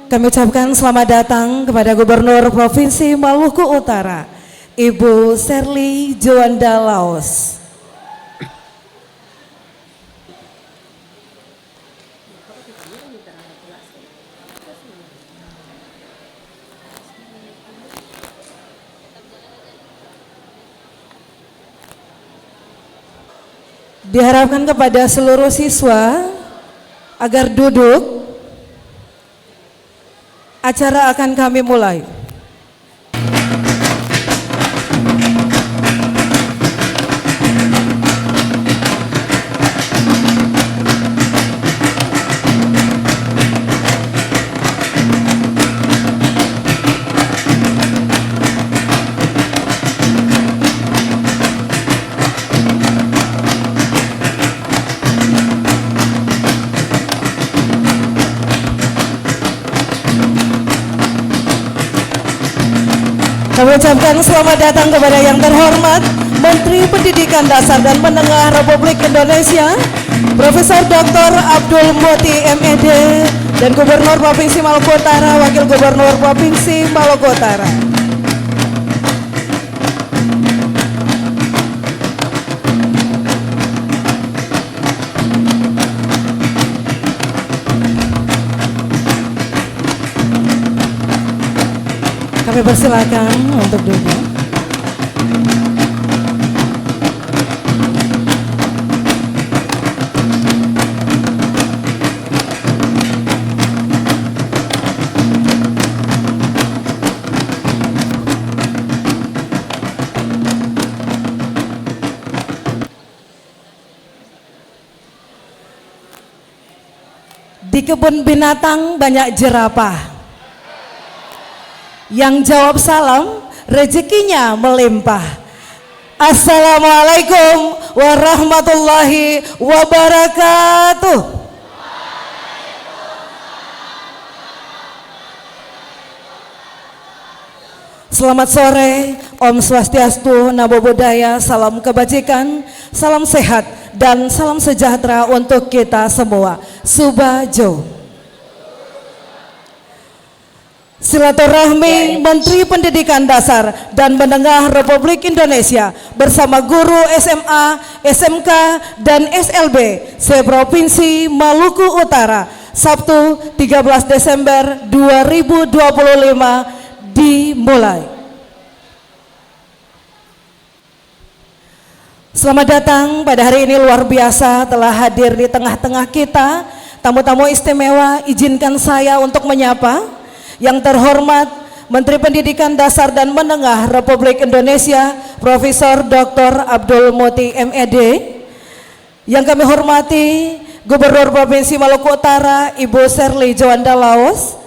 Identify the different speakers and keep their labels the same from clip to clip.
Speaker 1: Kami ucapkan selamat datang kepada Gubernur Provinsi Maluku Utara, Ibu Sherly Juanda Laos. Diharapkan kepada seluruh siswa agar duduk. Acara akan kami mulai. Kami ucapkan selamat datang kepada yang terhormat Menteri Pendidikan Dasar dan Menengah Republik Indonesia, Profesor Dr. Abdul Muti MED, dan Gubernur Provinsi Maluku Utara, Wakil Gubernur Provinsi Maluku Utara. Kami persilakan untuk duduk. Di kebun binatang banyak jerapah. Yang jawab salam, rezekinya melimpah. Assalamualaikum warahmatullahi wabarakatuh. Selamat sore, Om Swastiastu, Namo Buddhaya, salam kebajikan, salam sehat, dan salam sejahtera untuk kita semua. Subajo. Silaturahmi Menteri Pendidikan Dasar dan Menengah Republik Indonesia bersama guru SMA, SMK, dan SLB se-Provinsi Maluku Utara, Sabtu 13 Desember 2025 dimulai. Selamat datang pada hari ini, luar biasa telah hadir di tengah-tengah kita. Tamu-tamu istimewa, izinkan saya untuk menyapa yang terhormat Menteri Pendidikan Dasar dan Menengah Republik Indonesia, Profesor Dr. Abdul Muti MED. Yang kami hormati Gubernur Provinsi Maluku Utara, Ibu Sherly Juanda Laos.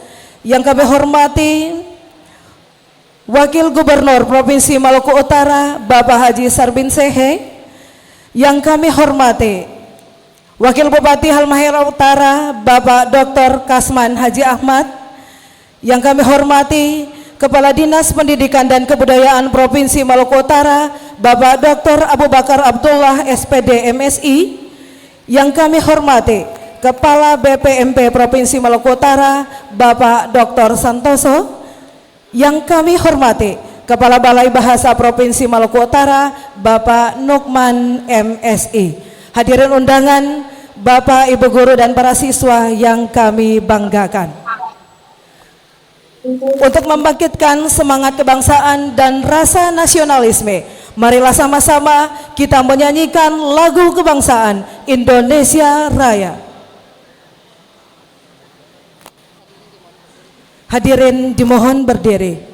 Speaker 1: Yang kami hormati Wakil Gubernur Provinsi Maluku Utara, Bapak Haji Sarbin Sehe. Yang kami hormati Wakil Bupati Halmahera Utara, Bapak Dr. Kasman Haji Ahmad. Yang kami hormati Kepala Dinas Pendidikan dan Kebudayaan Provinsi Maluku Utara, Bapak Dr. Abu Bakar Abdullah SPD MSI. Yang kami hormati Kepala BPMP Provinsi Maluku Utara, Bapak Dr. Santoso. Yang kami hormati Kepala Balai Bahasa Provinsi Maluku Utara, Bapak Nukman MSI. Hadirin undangan, Bapak, Ibu guru, dan para siswa yang kami banggakan. Untuk membangkitkan semangat kebangsaan dan rasa nasionalisme, marilah sama-sama kita menyanyikan lagu kebangsaan Indonesia Raya. Hadirin dimohon berdiri.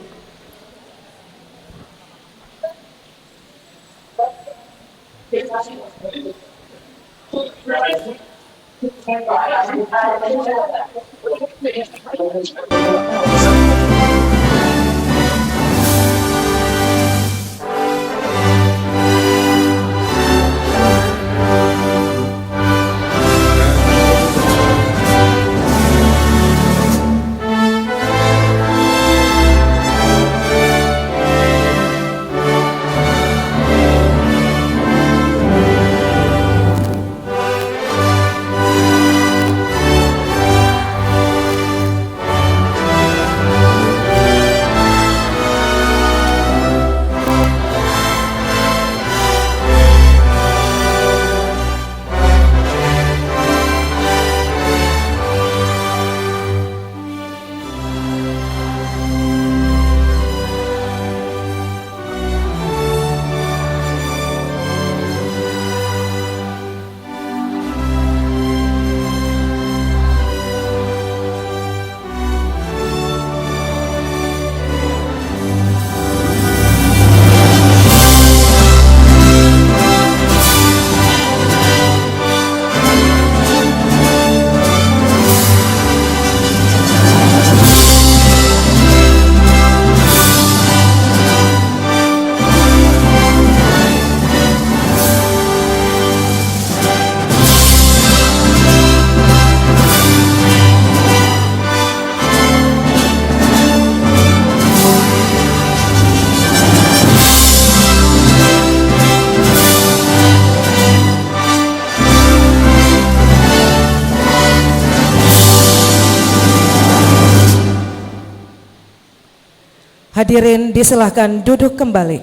Speaker 1: Hadirin disilahkan duduk kembali.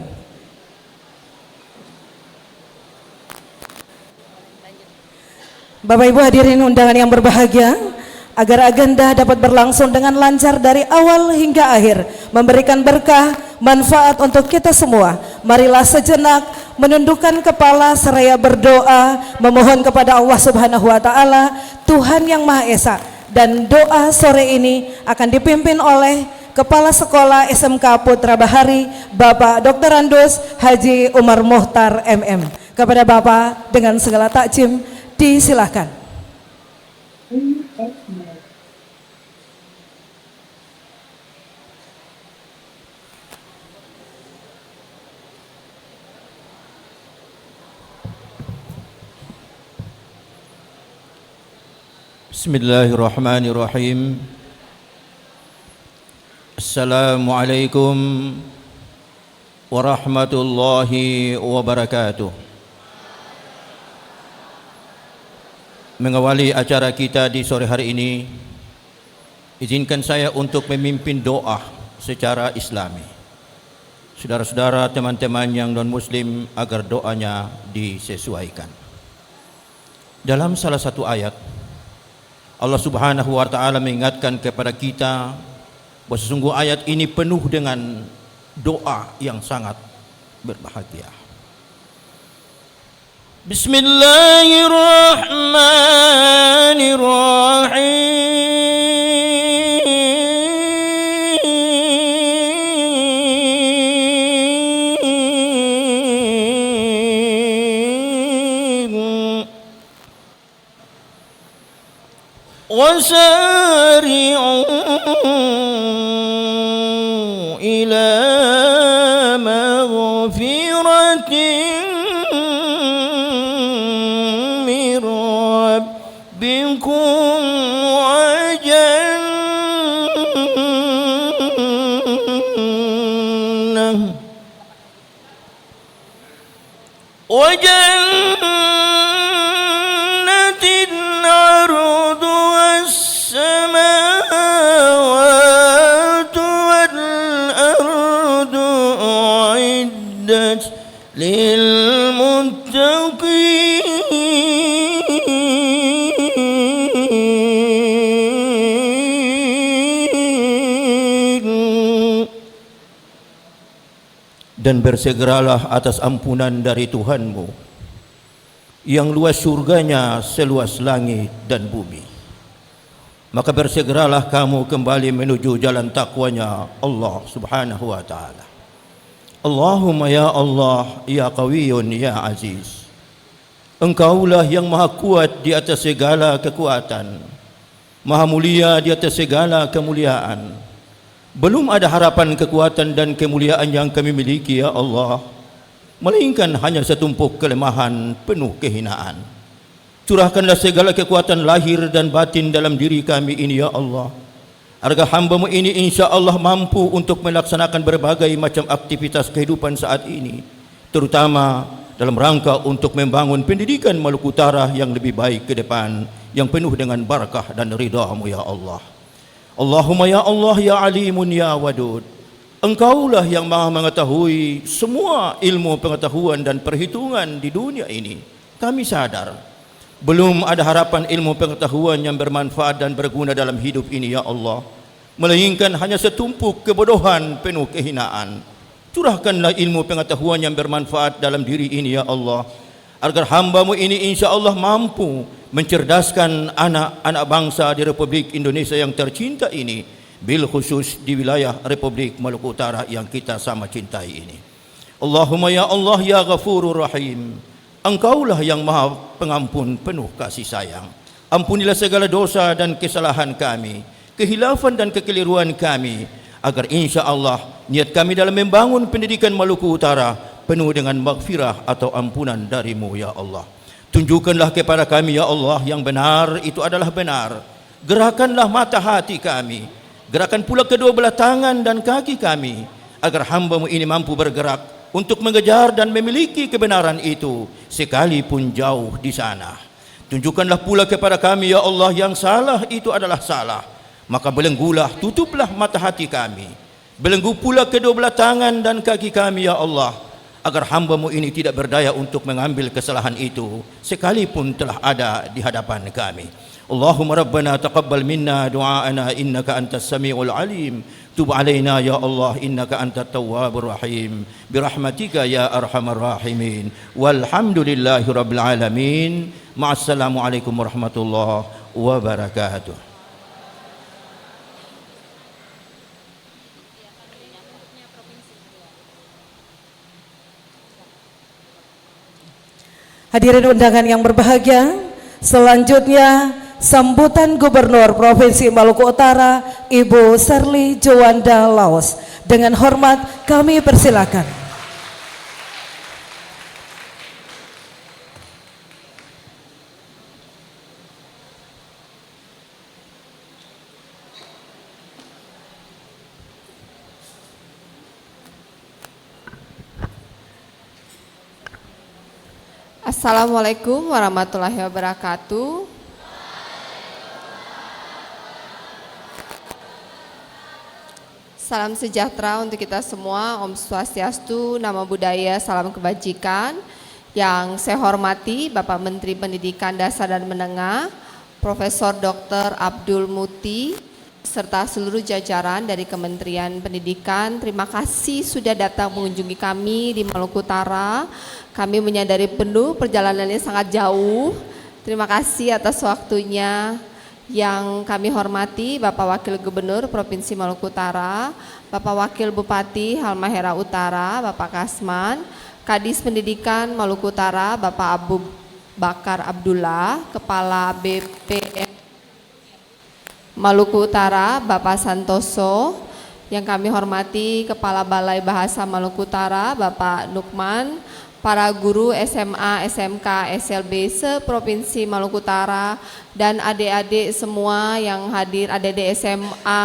Speaker 1: Bapak Ibu hadirin undangan yang berbahagia, agar agenda dapat berlangsung dengan lancar dari awal hingga akhir, memberikan berkah, manfaat untuk kita semua. Marilah sejenak menundukkan kepala seraya berdoa, memohon kepada Allah Subhanahu wa taala, Tuhan yang Maha Esa. Dan doa sore ini akan dipimpin oleh Kepala Sekolah SMK Putra Bahari, Bapak Dr. Andus Haji Umar Muhtar MM. Kepada Bapak dengan segala takjim disilahkan.
Speaker 2: Bismillahirrahmanirrahim. Assalamualaikum warahmatullahi wabarakatuh. Mengawali acara kita di sore hari ini, izinkan saya untuk memimpin doa secara Islami. Saudara-saudara, teman-teman yang non-Muslim, agar doanya disesuaikan. Dalam salah satu ayat, Allah Subhanahu wa taala mengingatkan kepada kita bahwa sesungguh ayat ini penuh dengan doa yang sangat berbahagia. Bismillahirrahmanirrahim. Wasari'u ila maghfiratin min rabbikum wa jannatin 'arduha as-samawati wal ardu u'iddat lil muttaqin. Dan bersegeralah atas ampunan dari Tuhanmu yang luas surganya seluas langit dan bumi. Maka bersegeralah kamu kembali menuju jalan takwanya Allah Subhanahu wa ta'ala. Allahumma ya Allah, ya Qawiyyun, ya Aziz, Engkaulah yang maha kuat di atas segala kekuatan, maha mulia di atas segala kemuliaan. Belum ada harapan kekuatan dan kemuliaan yang kami miliki ya Allah, melainkan hanya setumpuk kelemahan penuh kehinaan. Curahkanlah segala kekuatan lahir dan batin dalam diri kami ini ya Allah, agar hamba-Mu ini insya Allah mampu untuk melaksanakan berbagai macam aktivitas kehidupan saat ini, terutama dalam rangka untuk membangun pendidikan Maluku Utara yang lebih baik ke depan, yang penuh dengan barakah dan ridha-Mu ya Allah. Allahumma ya Allah, ya Alimun, ya Wadud, Engkaulah yang maha mengetahui semua ilmu pengetahuan dan perhitungan di dunia ini. Kami sadar belum ada harapan ilmu pengetahuan yang bermanfaat dan berguna dalam hidup ini ya Allah, melainkan hanya setumpuk kebodohan penuh kehinaan. Curahkanlah ilmu pengetahuan yang bermanfaat dalam diri ini ya Allah, agar hamba-Mu ini insya Allah mampu mencerdaskan anak-anak bangsa di Republik Indonesia yang tercinta ini, bil khusus di wilayah Republik Maluku Utara yang kita sama cintai ini. Allahumma ya Allah, ya Ghafurur Rahim, Engkaulah yang maha pengampun penuh kasih sayang. Ampunilah segala dosa dan kesalahan kami, kehilafan dan kekeliruan kami, agar insya Allah niat kami dalam membangun pendidikan Maluku Utara penuh dengan maghfirah atau ampunan dari-Mu ya Allah. Tunjukkanlah kepada kami ya Allah yang benar itu adalah benar. Gerakanlah mata hati kami, gerakan pula kedua belah tangan dan kaki kami, agar hamba-Mu ini mampu bergerak untuk mengejar dan memiliki kebenaran itu sekalipun jauh di sana. Tunjukkanlah pula kepada kami ya Allah yang salah itu adalah salah, maka belenggulah, tutuplah mata hati kami, Belenggu pula kedua belah tangan dan kaki kami ya Allah, agar hamba-Mu ini tidak berdaya untuk mengambil kesalahan itu sekalipun telah ada di hadapan kami. Allahumma rabbana taqabbal minna du'aana innaka antas samiul alim. Tub alaina ya Allah innaka antat tawwabur rahim. Birahmatika ya arhamar rahimin. Walhamdulillahi rabbil alamin. Ma'assalamualaikum warahmatullahi wabarakatuh.
Speaker 1: Hadirin undangan yang berbahagia, selanjutnya sambutan Gubernur Provinsi Maluku Utara Ibu Serly Juwanda Laos. Dengan hormat kami persilakan.
Speaker 3: Assalamualaikum warahmatullahi wabarakatuh. Salam sejahtera untuk kita semua. Om Swastiastu, Namo Buddhaya, salam kebajikan. Yang saya hormati Bapak Menteri Pendidikan Dasar dan Menengah, Profesor Dr. Abdul Muti, serta seluruh jajaran dari Kementerian Pendidikan. Terima kasih sudah datang mengunjungi kami di Maluku Utara. Kami menyadari penuh perjalanannya sangat jauh. Terima kasih atas waktunya. Yang kami hormati Bapak Wakil Gubernur Provinsi Maluku Utara, Bapak Wakil Bupati Halmahera Utara, Bapak Kasman, Kadis Pendidikan Maluku Utara, Bapak Abu Bakar Abdullah, Kepala BPM Maluku Utara, Bapak Santoso. Yang kami hormati Kepala Balai Bahasa Maluku Utara, Bapak Nukman, para guru SMA, SMK, SLB se-Provinsi Maluku Utara, dan adik-adik semua yang hadir, adik-adik SMA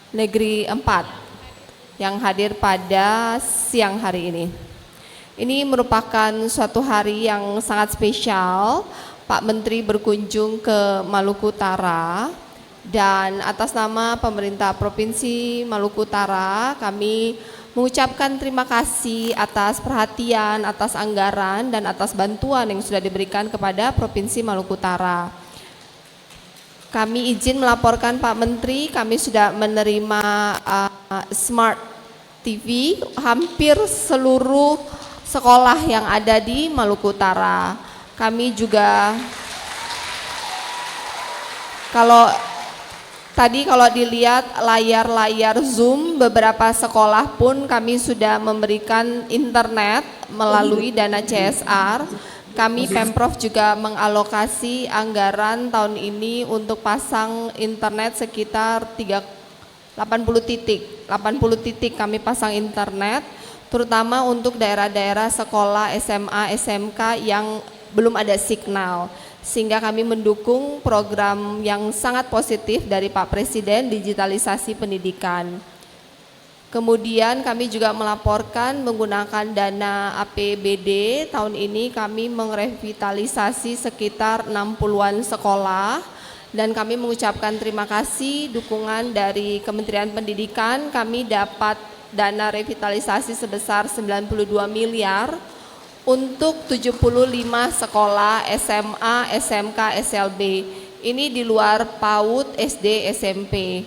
Speaker 3: Negeri 4 yang hadir pada siang hari ini. Ini merupakan suatu hari yang sangat spesial. Pak Menteri berkunjung ke Maluku Utara, dan atas nama pemerintah Provinsi Maluku Utara kami mengucapkan terima kasih atas perhatian, atas anggaran, dan atas bantuan yang sudah diberikan kepada Provinsi Maluku Utara. Kami izin melaporkan Pak Menteri, kami sudah menerima Smart TV hampir seluruh sekolah yang ada di Maluku Utara. Kami juga, kalau dilihat layar-layar Zoom, beberapa sekolah pun kami sudah memberikan internet melalui dana CSR. Kami Pemprov juga mengalokasi anggaran tahun ini untuk pasang internet sekitar 80 titik. 80 titik kami pasang internet, terutama untuk daerah-daerah sekolah SMA, SMK yang belum ada signal. Sehingga kami mendukung program yang sangat positif dari Pak Presiden, digitalisasi pendidikan. Kemudian kami juga melaporkan menggunakan dana APBD, tahun ini kami merevitalisasi sekitar 60-an sekolah, dan kami mengucapkan terima kasih dukungan dari Kementerian Pendidikan. Kami dapat dana revitalisasi sebesar 92 miliar untuk 75 sekolah SMA, SMK, SLB. Ini di luar PAUD, SD, SMP.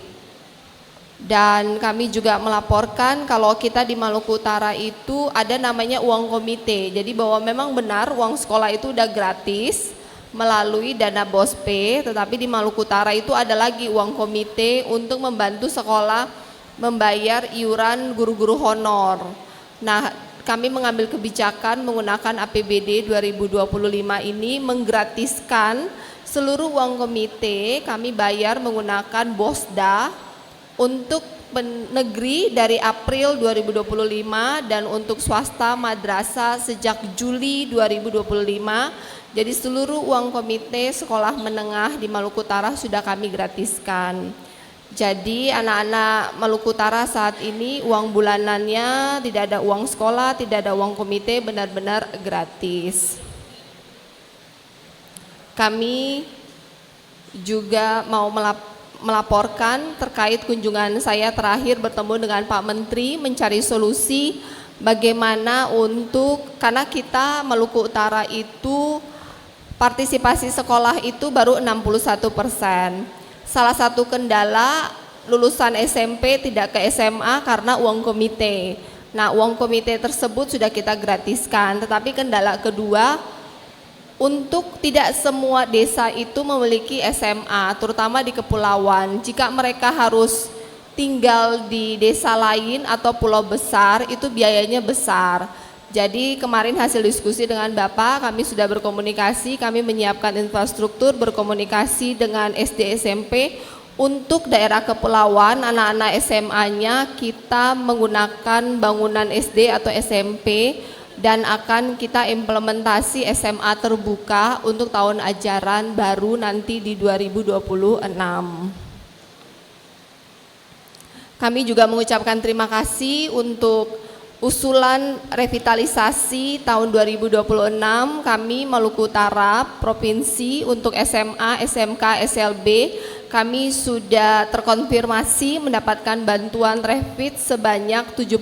Speaker 3: Dan kami juga melaporkan kalau kita di Maluku Utara itu ada namanya uang komite. Jadi bahwa memang benar uang sekolah itu udah gratis melalui dana BOSPE, tetapi di Maluku Utara itu ada lagi uang komite untuk membantu sekolah membayar iuran guru-guru honor. Nah, kami mengambil kebijakan menggunakan APBD 2025 ini menggratiskan seluruh uang komite kami bayar menggunakan BOSDA untuk negeri dari April 2025 dan untuk swasta madrasah sejak Juli 2025. Jadi seluruh uang komite sekolah menengah di Maluku Utara sudah kami gratiskan. Jadi anak-anak Maluku Utara saat ini uang bulanannya tidak ada uang sekolah, tidak ada uang komite, benar-benar gratis. Kami juga mau melaporkan terkait kunjungan saya terakhir bertemu dengan Pak Menteri mencari solusi bagaimana karena kita Maluku Utara itu partisipasi sekolah itu baru 61%. Salah satu kendala lulusan SMP tidak ke SMA karena uang komite. Nah, uang komite tersebut sudah kita gratiskan, tetapi kendala kedua, untuk tidak semua desa itu memiliki SMA, terutama di kepulauan. Jika mereka harus tinggal di desa lain atau pulau besar, itu biayanya besar. Jadi kemarin hasil diskusi dengan Bapak, kami sudah berkomunikasi, kami menyiapkan infrastruktur, berkomunikasi dengan SD SMP. Untuk daerah kepulauan, anak-anak SMA-nya kita menggunakan bangunan SD atau SMP, dan akan kita implementasi SMA terbuka untuk tahun ajaran baru nanti di 2026. Kami juga mengucapkan terima kasih untuk usulan revitalisasi tahun 2026 kami Maluku Utara Provinsi untuk SMA, SMK, SLB. Kami sudah terkonfirmasi mendapatkan bantuan revit sebanyak 72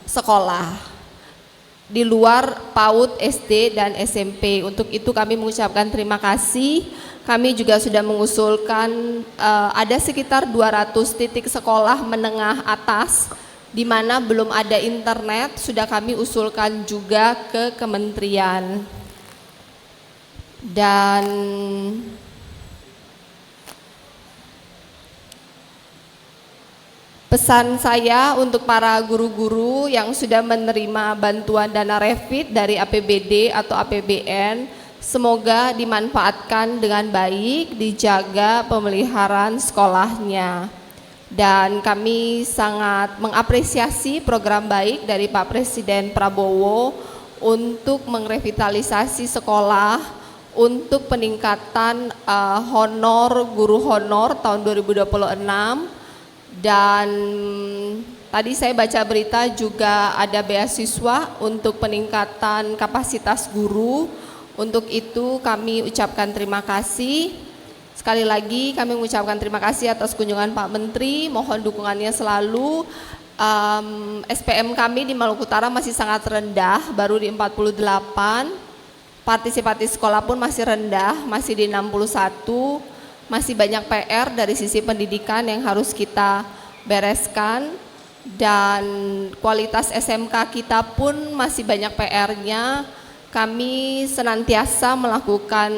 Speaker 3: sekolah di luar PAUD, SD, dan SMP. Untuk itu kami mengucapkan terima kasih. Kami juga sudah mengusulkan ada sekitar 200 titik sekolah menengah atas di mana belum ada internet, sudah kami usulkan juga ke kementerian. Dan pesan saya untuk para guru-guru yang sudah menerima bantuan dana revit dari APBD atau APBN, semoga dimanfaatkan dengan baik, dijaga pemeliharaan sekolahnya. Dan kami sangat mengapresiasi program baik dari Pak Presiden Prabowo untuk merevitalisasi sekolah, untuk peningkatan honor guru honor tahun 2026. Dan tadi saya baca berita juga ada beasiswa untuk peningkatan kapasitas guru. Untuk itu kami ucapkan terima kasih. Sekali lagi kami mengucapkan terima kasih atas kunjungan Pak Menteri. Mohon dukungannya selalu. SPM kami di Maluku Utara masih sangat rendah, baru di 48. Partisipasi sekolah pun masih rendah, masih di 61. Masih banyak PR dari sisi pendidikan yang harus kita bereskan, dan kualitas SMK kita pun masih banyak PR-nya. Kami senantiasa melakukan,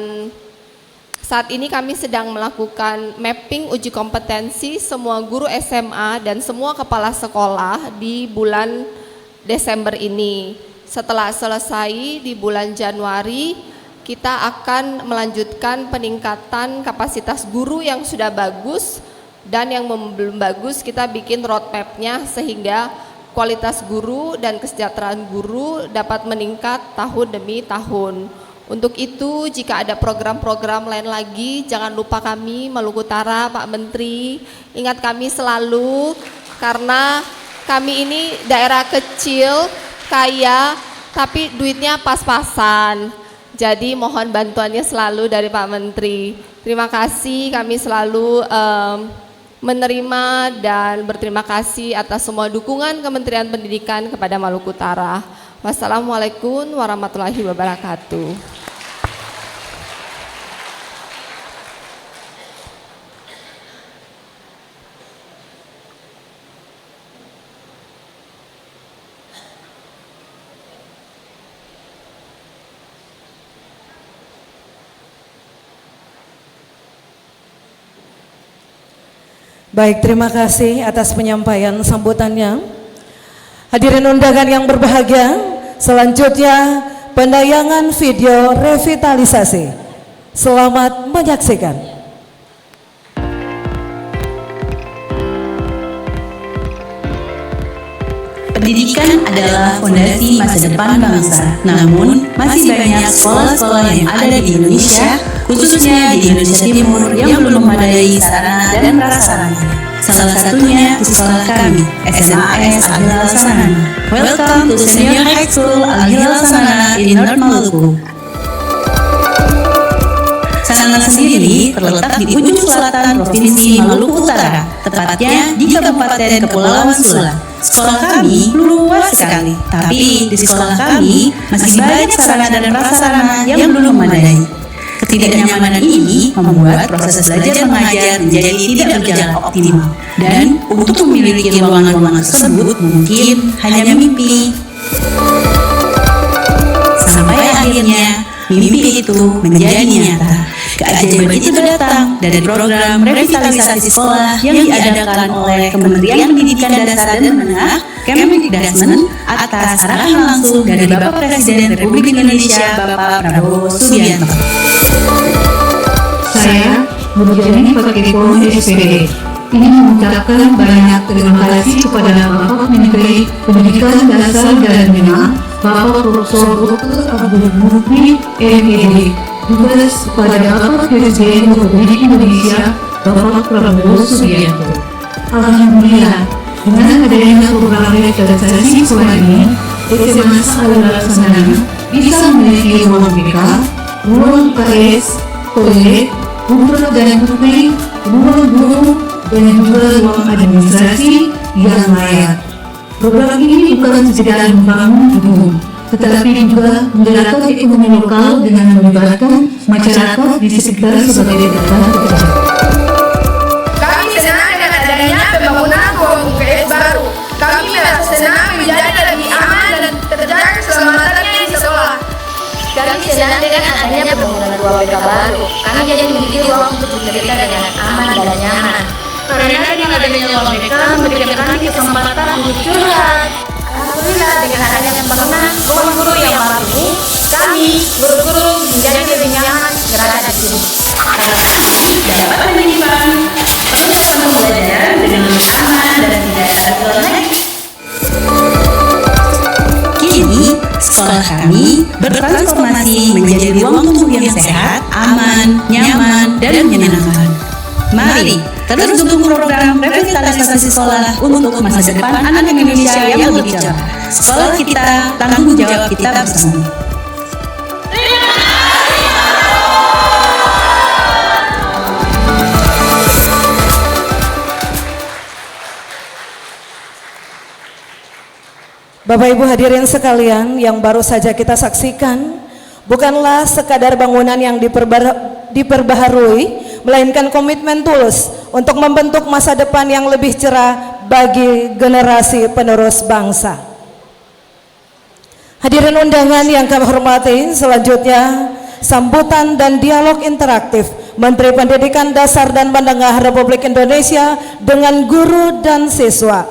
Speaker 3: saat ini kami sedang melakukan mapping uji kompetensi semua guru SMA dan semua kepala sekolah di bulan Desember ini. Setelah selesai di bulan Januari, kita akan melanjutkan peningkatan kapasitas guru yang sudah bagus, dan yang belum bagus kita bikin roadmap-nya sehingga kualitas guru dan kesejahteraan guru dapat meningkat tahun demi tahun. Untuk itu jika ada program-program lain lagi, jangan lupa kami Maluku Utara, Pak Menteri, ingat kami selalu, karena kami ini daerah kecil, kaya, tapi duitnya pas-pasan. Jadi mohon bantuannya selalu dari Pak Menteri. Terima kasih, kami selalu menerima dan berterima kasih atas semua dukungan Kementerian Pendidikan kepada Maluku Utara. Wassalamualaikum warahmatullahi wabarakatuh.
Speaker 1: Baik, terima kasih atas penyampaian sambutannya. Hadirin undangan yang berbahagia, selanjutnya penayangan video revitalisasi. Selamat menyaksikan.
Speaker 4: Pendidikan adalah fondasi masa depan bangsa. Namun, masih banyak sekolah-sekolah yang ada di Indonesia, khususnya di Indonesia Timur, yang belum memadai sarana dan prasarana. Salah satunya di sekolah kami, SMAS Al-Hilal Sanana. Welcome to Senior High School Al-Hilal Sanana in North Maluku. Sanana sekolah sendiri terletak di ujung selatan Provinsi Maluku Utara, tepatnya di Kabupaten Kepulauan Sula. Sekolah kami luas sekali, tapi di sekolah kami masih banyak sarana dan prasarana yang belum memadai. Ketidaknyamanan ini membuat proses belajar mengajar menjadi tidak berjalan optimal, dan untuk memiliki ruangan-ruangan tersebut mungkin hanya mimpi. Sampai akhirnya mimpi itu menjadi nyata. Keajaiban itu datang dari program revitalisasi sekolah yang diadakan oleh Kementerian Pendidikan Dasar dan Menengah Kemendikbudrismen atas arahan langsung dari Bapak Presiden Republik Indonesia Bapak Prabowo Subianto.
Speaker 5: Saya, Nurjani Pakeko SPD, ingin mengucapkan banyak terima kasih kepada Bapak Menteri Pendidikan Dasar dan Menengah, Bapak Profesor Dr. Abdul Mukmin MED, juga kepada Bapak Presiden Republik Indonesia Bapak Prabowo Subianto. Alhamdulillah, dengan adanya program revitalisasi sekolah ini, SMA Al Laksana bisa memiliki ruang BK, ruang UKS, toilet, putra dan putri, ruang guru, dan juga ruang administrasi yang layak. Program ini bukan sekedar membangun gedung, tetapi juga menggerakkan ekonomi lokal dengan melibatkan masyarakat di sekitar sebagai tenaga kerja.
Speaker 6: Kami senang dengan adanya pembangunan ruang UKS baru. Kami merasa senang menjadi lebih aman dan terjaga keselamatannya di sekolah.
Speaker 7: Kami senang dengan adanya pembangunan ruang BK baru. Kami jadi memiliki ruang untuk bercerita dengan aman dan nyaman.
Speaker 5: Karena dengan adanya ruang BK memberikan kami kesempatan untuk curhat.
Speaker 7: Alhamdulillah, dengan adanya pembangunan ruang guru yang baru, kami guru-guru menjadi lebih nyaman berada di sini.
Speaker 4: Karena kami dapat menyimpan proses pembelajaran dengan lebih aman dan tidak ada bottleneck. Kini, sekolah kami bertransformasi menjadi ruang tumbuh yang sehat, aman, nyaman, dan menyenangkan. Mari terus dukung program revitalisasi sekolah untuk masa depan anak Indonesia yang lebih cerah. Sekolah kita, tanggung jawab kita bersama.
Speaker 1: Bapak Ibu hadirin sekalian, yang baru saja kita saksikan bukanlah sekadar bangunan yang diperbaharui, melainkan komitmen tulus untuk membentuk masa depan yang lebih cerah bagi generasi penerus bangsa. Hadirin undangan yang kami hormati, selanjutnya sambutan dan dialog interaktif Menteri Pendidikan Dasar dan Menengah Republik Indonesia dengan guru dan siswa.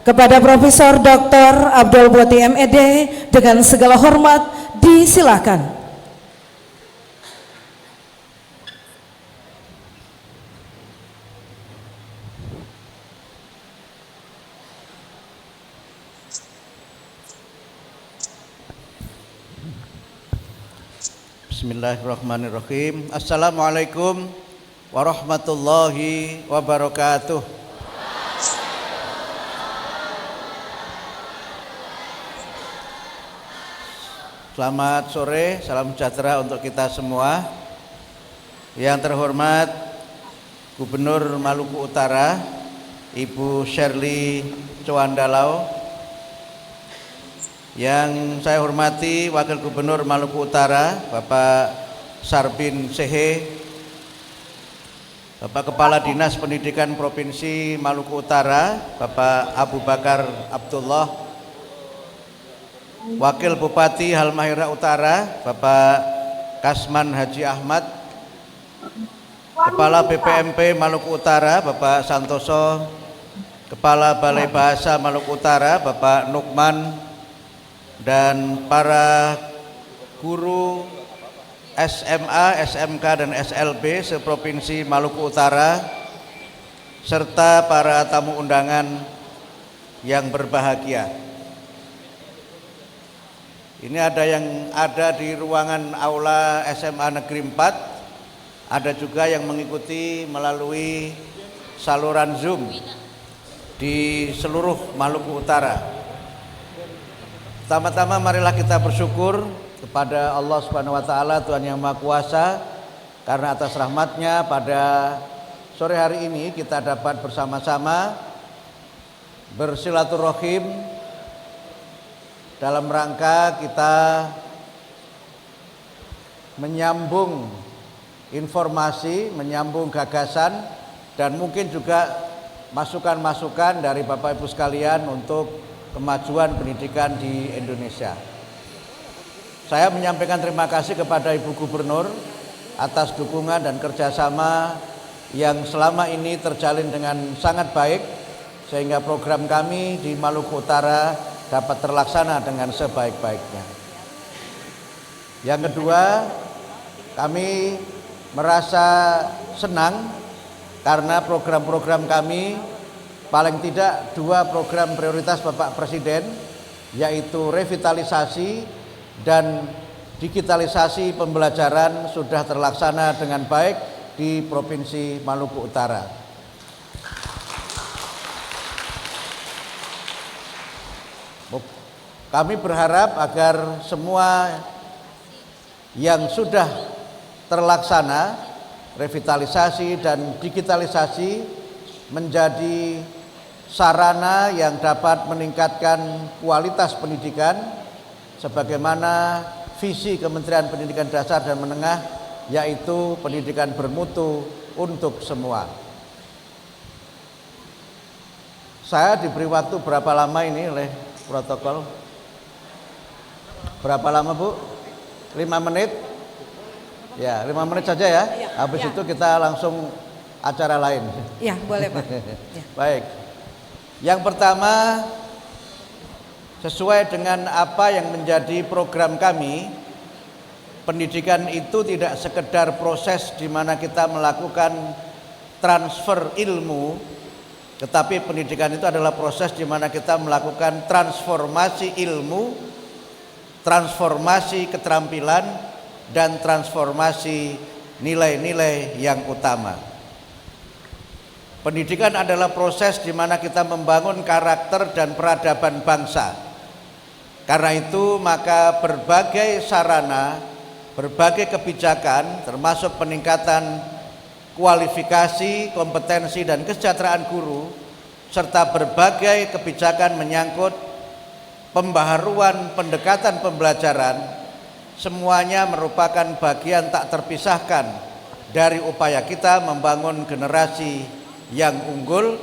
Speaker 1: Kepada Profesor Dr. Abdul Mukmin MED dengan segala hormat disilakan.
Speaker 8: Bismillahirrahmanirrahim. Assalamualaikum warahmatullahi wabarakatuh. Selamat sore, salam sejahtera untuk kita semua. Yang terhormat Gubernur Maluku Utara, Ibu Shirley Coandalau. Yang saya hormati Wakil Gubernur Maluku Utara, Bapak Sarbin Sehe, Bapak Kepala Dinas Pendidikan Provinsi Maluku Utara, Bapak Abu Bakar Abdullah, Wakil Bupati Halmahera Utara, Bapak Kasman Haji Ahmad, Kepala BPMP Maluku Utara, Bapak Santoso, Kepala Balai Bahasa Maluku Utara, Bapak Nukman, dan para guru SMA, SMK, dan SLB seprovinsi Maluku Utara, serta para tamu undangan yang berbahagia. Ini ada yang ada di ruangan aula SMA Negeri 4, ada juga yang mengikuti melalui saluran Zoom di seluruh Maluku Utara. Pertama-tama marilah kita bersyukur kepada Allah Subhanahu wa taala, Tuhan yang Maha Kuasa, karena atas rahmatnya pada sore hari ini kita dapat bersama-sama bersilaturahim dalam rangka kita menyambung informasi, menyambung gagasan, dan mungkin juga masukan-masukan dari Bapak Ibu sekalian untuk kemajuan pendidikan di Indonesia. Saya menyampaikan terima kasih kepada Ibu Gubernur atas dukungan dan kerjasama yang selama ini terjalin dengan sangat baik, sehingga program kami di Maluku Utara dapat terlaksana dengan sebaik-baiknya. Yang kedua, kami merasa senang karena program-program kami, paling tidak 2 program prioritas Bapak Presiden, yaitu revitalisasi dan digitalisasi pembelajaran sudah terlaksana dengan baik di Provinsi Maluku Utara. Kami berharap agar semua yang sudah terlaksana, revitalisasi dan digitalisasi, menjadi sarana yang dapat meningkatkan kualitas pendidikan sebagaimana visi Kementerian Pendidikan Dasar dan Menengah, yaitu pendidikan bermutu untuk semua. Saya diberi waktu berapa lama ini oleh protokol? Berapa lama, Bu? 5 menit? Ya, 5 menit saja ya. Habis itu kita langsung acara lain.
Speaker 1: Ya, boleh Pak. Ya.
Speaker 8: Baik. Yang pertama, sesuai dengan apa yang menjadi program kami, pendidikan itu tidak sekedar proses di mana kita melakukan transfer ilmu, tetapi pendidikan itu adalah proses di mana kita melakukan transformasi ilmu, transformasi keterampilan, dan transformasi nilai-nilai yang utama. Pendidikan adalah proses di mana kita membangun karakter dan peradaban bangsa. Karena itu maka berbagai sarana, berbagai kebijakan termasuk peningkatan kualifikasi, kompetensi dan kesejahteraan guru, serta berbagai kebijakan menyangkut pembaharuan pendekatan pembelajaran, semuanya merupakan bagian tak terpisahkan dari upaya kita membangun generasi yang unggul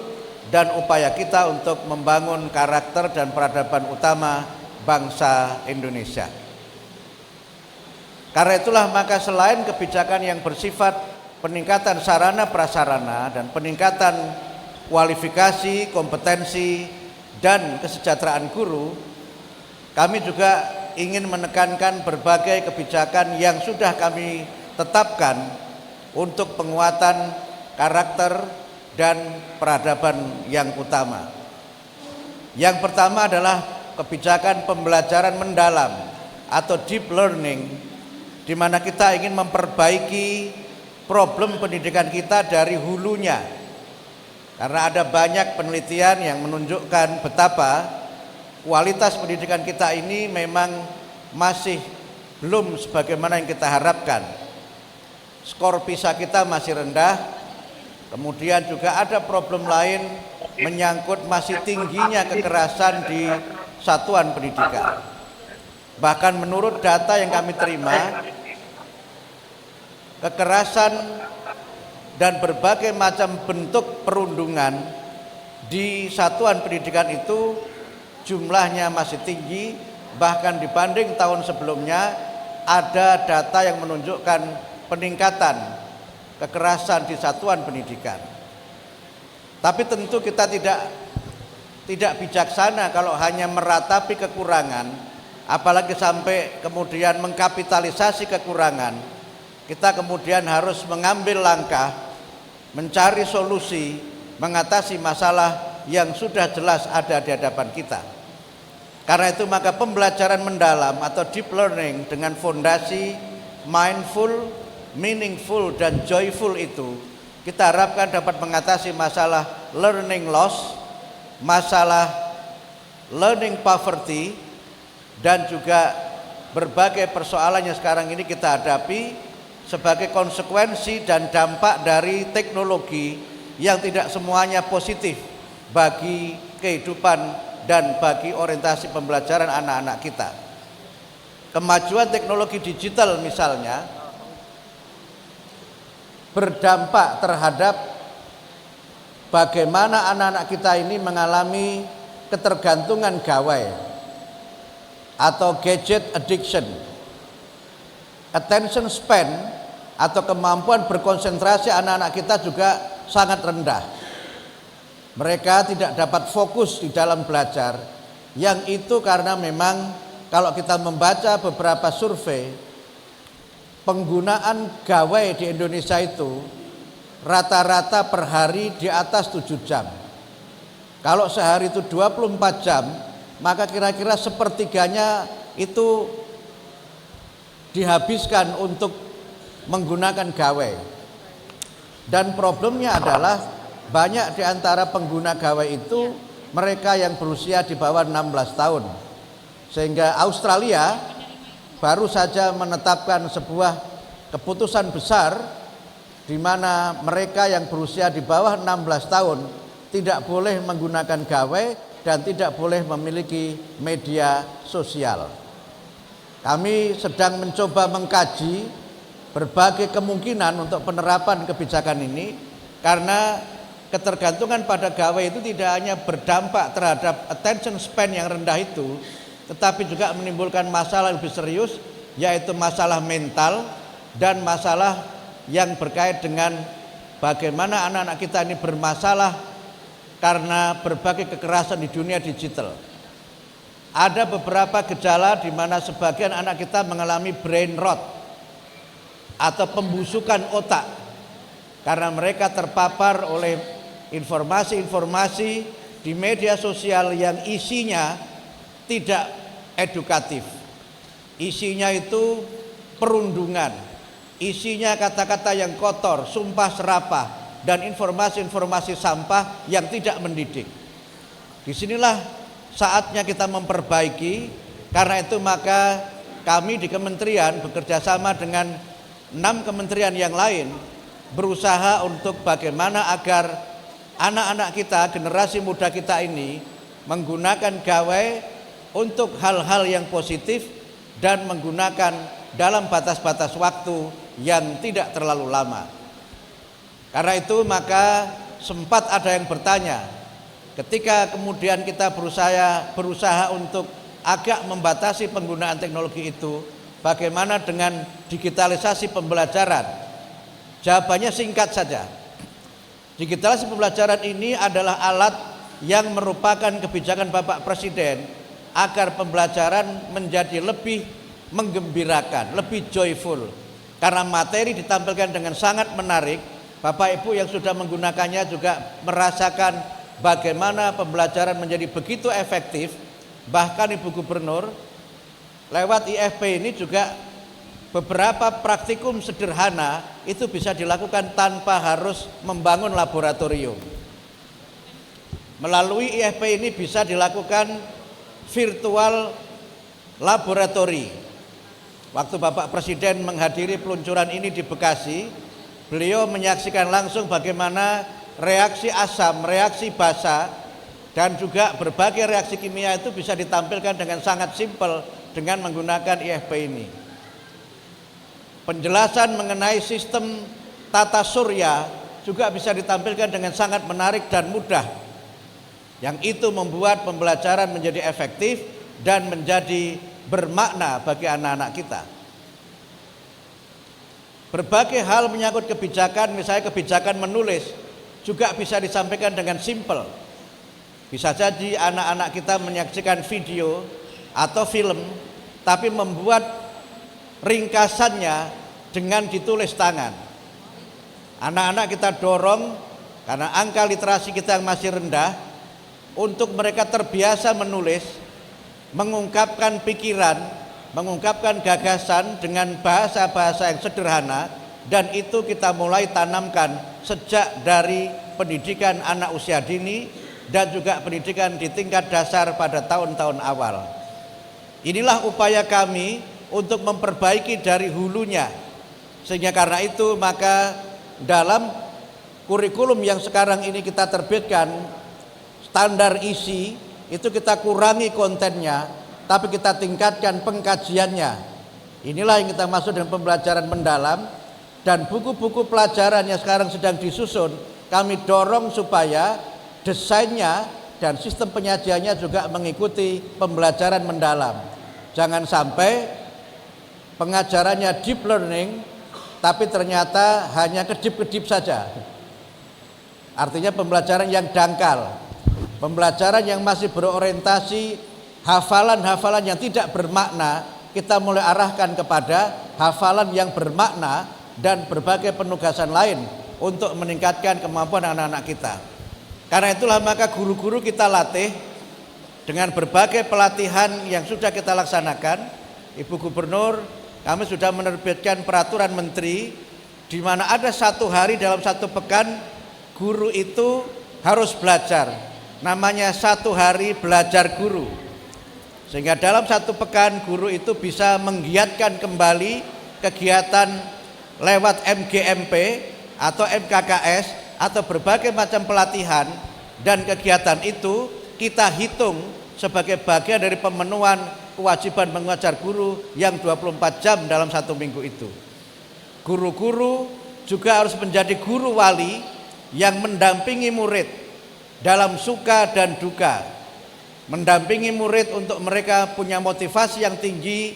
Speaker 8: dan upaya kita untuk membangun karakter dan peradaban utama bangsa Indonesia. Karena itulah maka selain kebijakan yang bersifat peningkatan sarana prasarana dan peningkatan kualifikasi, kompetensi, dan kesejahteraan guru, kami juga ingin menekankan berbagai kebijakan yang sudah kami tetapkan untuk penguatan karakter dan peradaban yang utama. Yang pertama adalah kebijakan pembelajaran mendalam atau deep learning, di mana kita ingin memperbaiki problem pendidikan kita dari hulunya. Karena ada banyak penelitian yang menunjukkan betapa kualitas pendidikan kita ini memang masih belum sebagaimana yang kita harapkan. Skor PISA kita masih rendah. Kemudian juga ada problem lain menyangkut masih tingginya kekerasan di satuan pendidikan. Bahkan menurut data yang kami terima, kekerasan dan berbagai macam bentuk perundungan di satuan pendidikan itu jumlahnya masih tinggi. Bahkan dibanding tahun sebelumnya ada data yang menunjukkan peningkatan kekerasan di satuan pendidikan. Tapi tentu kita tidak bijaksana kalau hanya meratapi kekurangan, apalagi sampai kemudian mengkapitalisasi kekurangan. Kita kemudian harus mengambil langkah, mencari solusi, mengatasi masalah yang sudah jelas ada di hadapan kita. Karena itu maka pembelajaran mendalam atau deep learning dengan fondasi mindful, meaningful, dan joyful itu kita harapkan dapat mengatasi masalah learning loss, masalah learning poverty, dan juga berbagai persoalan yang sekarang ini kita hadapi, sebagai konsekuensi dan dampak dari teknologi yang tidak semuanya positif bagi kehidupan dan bagi orientasi pembelajaran anak-anak kita. Kemajuan teknologi digital misalnya berdampak terhadap bagaimana anak-anak kita ini mengalami ketergantungan gawai atau gadget addiction. Attention span atau kemampuan berkonsentrasi anak-anak kita juga sangat rendah. Mereka tidak dapat fokus di dalam belajar, yang itu karena memang kalau kita membaca beberapa survei, penggunaan gawai di Indonesia itu rata-rata per hari di atas 7 jam. Kalau sehari itu 24 jam, maka kira-kira sepertiganya itu dihabiskan untuk menggunakan gawai. Dan problemnya adalah banyak di antara pengguna gawai itu mereka yang berusia di bawah 16 tahun. Sehingga Australia baru saja menetapkan sebuah keputusan besar di mana mereka yang berusia di bawah 16 tahun tidak boleh menggunakan gawai dan tidak boleh memiliki media sosial. Kami sedang mencoba mengkaji berbagai kemungkinan untuk penerapan kebijakan ini, karena ketergantungan pada gawai itu tidak hanya berdampak terhadap attention span yang rendah itu, tetapi juga menimbulkan masalah lebih serius, yaitu masalah mental dan masalah yang berkait dengan bagaimana anak-anak kita ini bermasalah karena berbagai kekerasan di dunia digital. Ada beberapa gejala di mana sebagian anak kita mengalami brain rot atau pembusukan otak karena mereka terpapar oleh informasi-informasi di media sosial yang isinya tidak edukatif. Isinya itu perundungan, isinya kata-kata yang kotor, sumpah serapah, dan informasi-informasi sampah yang tidak mendidik. Disinilah saatnya kita memperbaiki. Karena itu maka kami di kementerian bekerja sama dengan 6 kementerian yang lain berusaha untuk bagaimana agar anak-anak kita, generasi muda kita ini menggunakan gawai untuk hal-hal yang positif dan menggunakan dalam batas-batas waktu yang tidak terlalu lama. Karena itu maka sempat ada yang bertanya, ketika kemudian kita berusaha untuk agak membatasi penggunaan teknologi itu, bagaimana dengan digitalisasi pembelajaran? Jawabannya singkat saja. Digitalisasi pembelajaran ini adalah alat yang merupakan kebijakan Bapak Presiden agar pembelajaran menjadi lebih menggembirakan, lebih joyful. Karena materi ditampilkan dengan sangat menarik, Bapak Ibu yang sudah menggunakannya juga merasakan bagaimana pembelajaran menjadi begitu efektif. Bahkan Ibu Gubernur lewat IFP ini juga beberapa praktikum sederhana itu bisa dilakukan tanpa harus membangun laboratorium. Melalui IFP ini bisa dilakukan virtual laboratory. Waktu Bapak Presiden menghadiri peluncuran ini di Bekasi, beliau menyaksikan langsung bagaimana reaksi asam, reaksi basa, dan juga berbagai reaksi kimia itu bisa ditampilkan dengan sangat simpel dengan menggunakan IFP ini. Penjelasan mengenai sistem tata surya juga bisa ditampilkan dengan sangat menarik dan mudah, yang itu membuat pembelajaran menjadi efektif dan menjadi bermakna bagi anak-anak kita. Berbagai hal menyangkut kebijakan, misalnya kebijakan menulis, juga bisa disampaikan dengan simpel. Bisa jadi anak-anak kita menyaksikan video atau film, tapi membuat ringkasannya dengan ditulis tangan. Anak-anak kita dorong, karena angka literasi kita yang masih rendah, untuk mereka terbiasa menulis, mengungkapkan pikiran, mengungkapkan gagasan dengan bahasa-bahasa yang sederhana, dan itu kita mulai tanamkan sejak dari pendidikan anak usia dini dan juga pendidikan di tingkat dasar pada tahun-tahun awal. Inilah upaya kami untuk memperbaiki dari hulunya Sehingga karena itu maka dalam kurikulum yang sekarang ini kita terbitkan, standar isi itu kita kurangi kontennya, tapi kita tingkatkan pengkajiannya. Inilah yang kita maksud dengan pembelajaran mendalam. Dan buku-buku pelajaran yang sekarang sedang disusun, kami dorong supaya desainnya dan sistem penyajiannya juga mengikuti pembelajaran mendalam. Jangan sampai pengajarannya deep learning, tapi ternyata hanya kedip-kedip saja. Artinya pembelajaran yang dangkal, pembelajaran yang masih berorientasi hafalan-hafalan yang tidak bermakna, kita mulai arahkan kepada hafalan yang bermakna dan berbagai penugasan lain untuk meningkatkan kemampuan anak-anak kita. Karena itulah maka guru-guru kita latih dengan berbagai pelatihan yang sudah kita laksanakan. Ibu Gubernur, kami sudah menerbitkan peraturan menteri di mana ada 1 hari dalam 1 pekan guru itu harus belajar. Namanya 1 hari belajar guru. Sehingga dalam 1 pekan guru itu bisa menggiatkan kembali kegiatan lewat MGMP atau MKKS atau berbagai macam pelatihan, dan kegiatan itu kita hitung sebagai bagian dari pemenuhan kewajiban mengajar guru yang 24 jam dalam 1 minggu itu. Guru-guru juga harus menjadi guru wali yang mendampingi murid dalam suka dan duka, mendampingi murid untuk mereka punya motivasi yang tinggi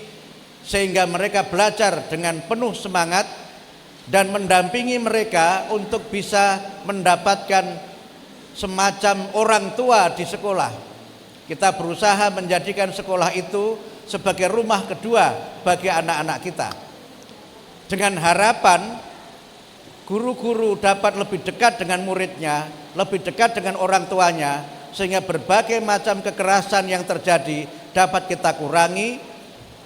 Speaker 8: sehingga mereka belajar dengan penuh semangat, dan mendampingi mereka untuk bisa mendapatkan semacam orang tua di sekolah. Kita berusaha menjadikan sekolah itu sebagai rumah kedua bagi anak-anak kita, dengan harapan guru-guru dapat lebih dekat dengan muridnya, lebih dekat dengan orang tuanya, sehingga berbagai macam kekerasan yang terjadi dapat kita kurangi,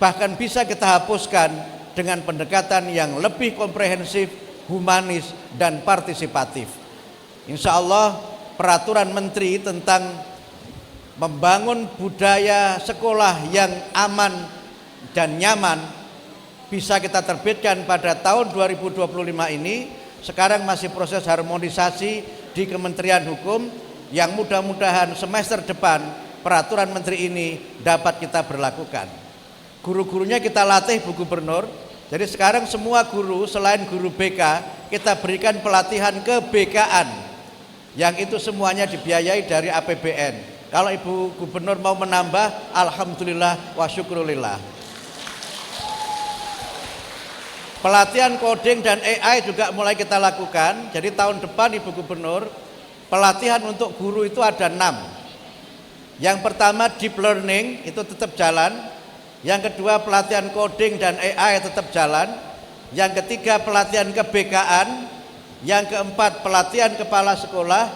Speaker 8: bahkan bisa kita hapuskan dengan pendekatan yang lebih komprehensif, humanis, dan partisipatif. Insya Allah peraturan menteri tentang membangun budaya sekolah yang aman dan nyaman bisa kita terbitkan pada tahun 2025 ini. Sekarang masih proses harmonisasi di Kementerian Hukum, yang mudah-mudahan semester depan peraturan menteri ini dapat kita berlakukan. Guru-gurunya kita latih, Bu Gubernur. Jadi sekarang semua guru selain guru BK kita berikan pelatihan ke BK-an, yang itu semuanya dibiayai dari APBN. Kalau Ibu Gubernur mau menambah, alhamdulillah wa syukrulillah. Pelatihan coding dan AI juga mulai kita lakukan. Jadi tahun depan Ibu Gubernur, pelatihan untuk guru itu ada 6. Yang pertama deep learning itu tetap jalan. Yang kedua pelatihan coding dan AI tetap jalan. Yang ketiga pelatihan ke BK-an. Yang keempat pelatihan kepala sekolah.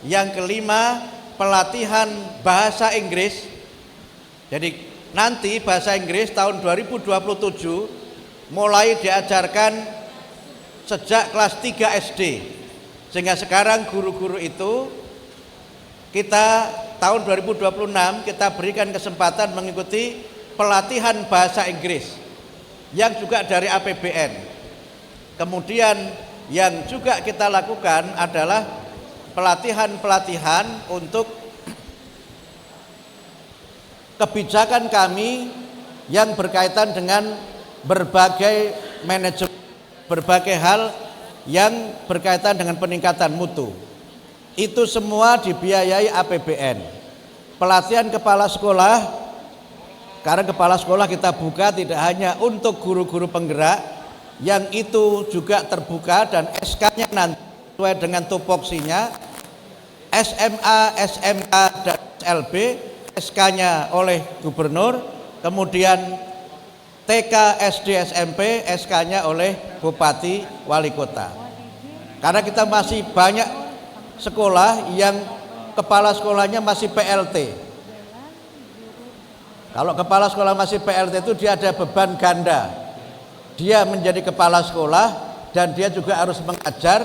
Speaker 8: Yang kelima pelatihan bahasa Inggris. Jadi nanti bahasa Inggris tahun 2027 mulai diajarkan sejak kelas 3 SD. Sehingga sekarang guru-guru itu kita tahun 2026 kita berikan kesempatan mengikuti pelatihan bahasa Inggris yang juga dari APBN. Kemudian yang juga kita lakukan adalah pelatihan-pelatihan untuk kebijakan kami yang berkaitan dengan berbagai manajemen, berbagai hal yang berkaitan dengan peningkatan mutu. Itu semua dibiayai APBN. Pelatihan kepala sekolah, karena kepala sekolah kita buka tidak hanya untuk guru-guru penggerak, yang itu juga terbuka dan SK-nya nanti sesuai dengan tupoksinya. SMA, SMK, dan SLB SK-nya oleh gubernur, kemudian TK, SD, SMP SK-nya oleh bupati, wali kota. Karena kita masih banyak sekolah yang kepala sekolahnya masih PLT. Kalau kepala sekolah masih PLT itu dia ada beban ganda. Dia menjadi kepala sekolah dan dia juga harus mengajar,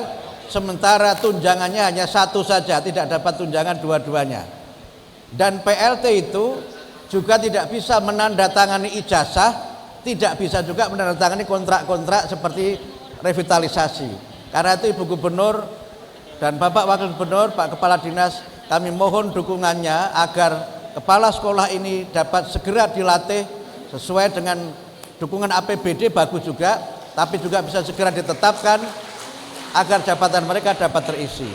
Speaker 8: sementara tunjangannya hanya 1 saja, tidak dapat tunjangan dua-duanya. Dan PLT itu juga tidak bisa menandatangani ijazah, tidak bisa juga menandatangani kontrak-kontrak seperti revitalisasi. Karena itu Ibu Gubernur dan Bapak Wakil Gubernur, Pak Kepala Dinas, kami mohon dukungannya agar kepala sekolah ini dapat segera dilatih sesuai dengan dukungan APBD bagus juga, tapi juga bisa segera ditetapkan agar jabatan mereka dapat terisi.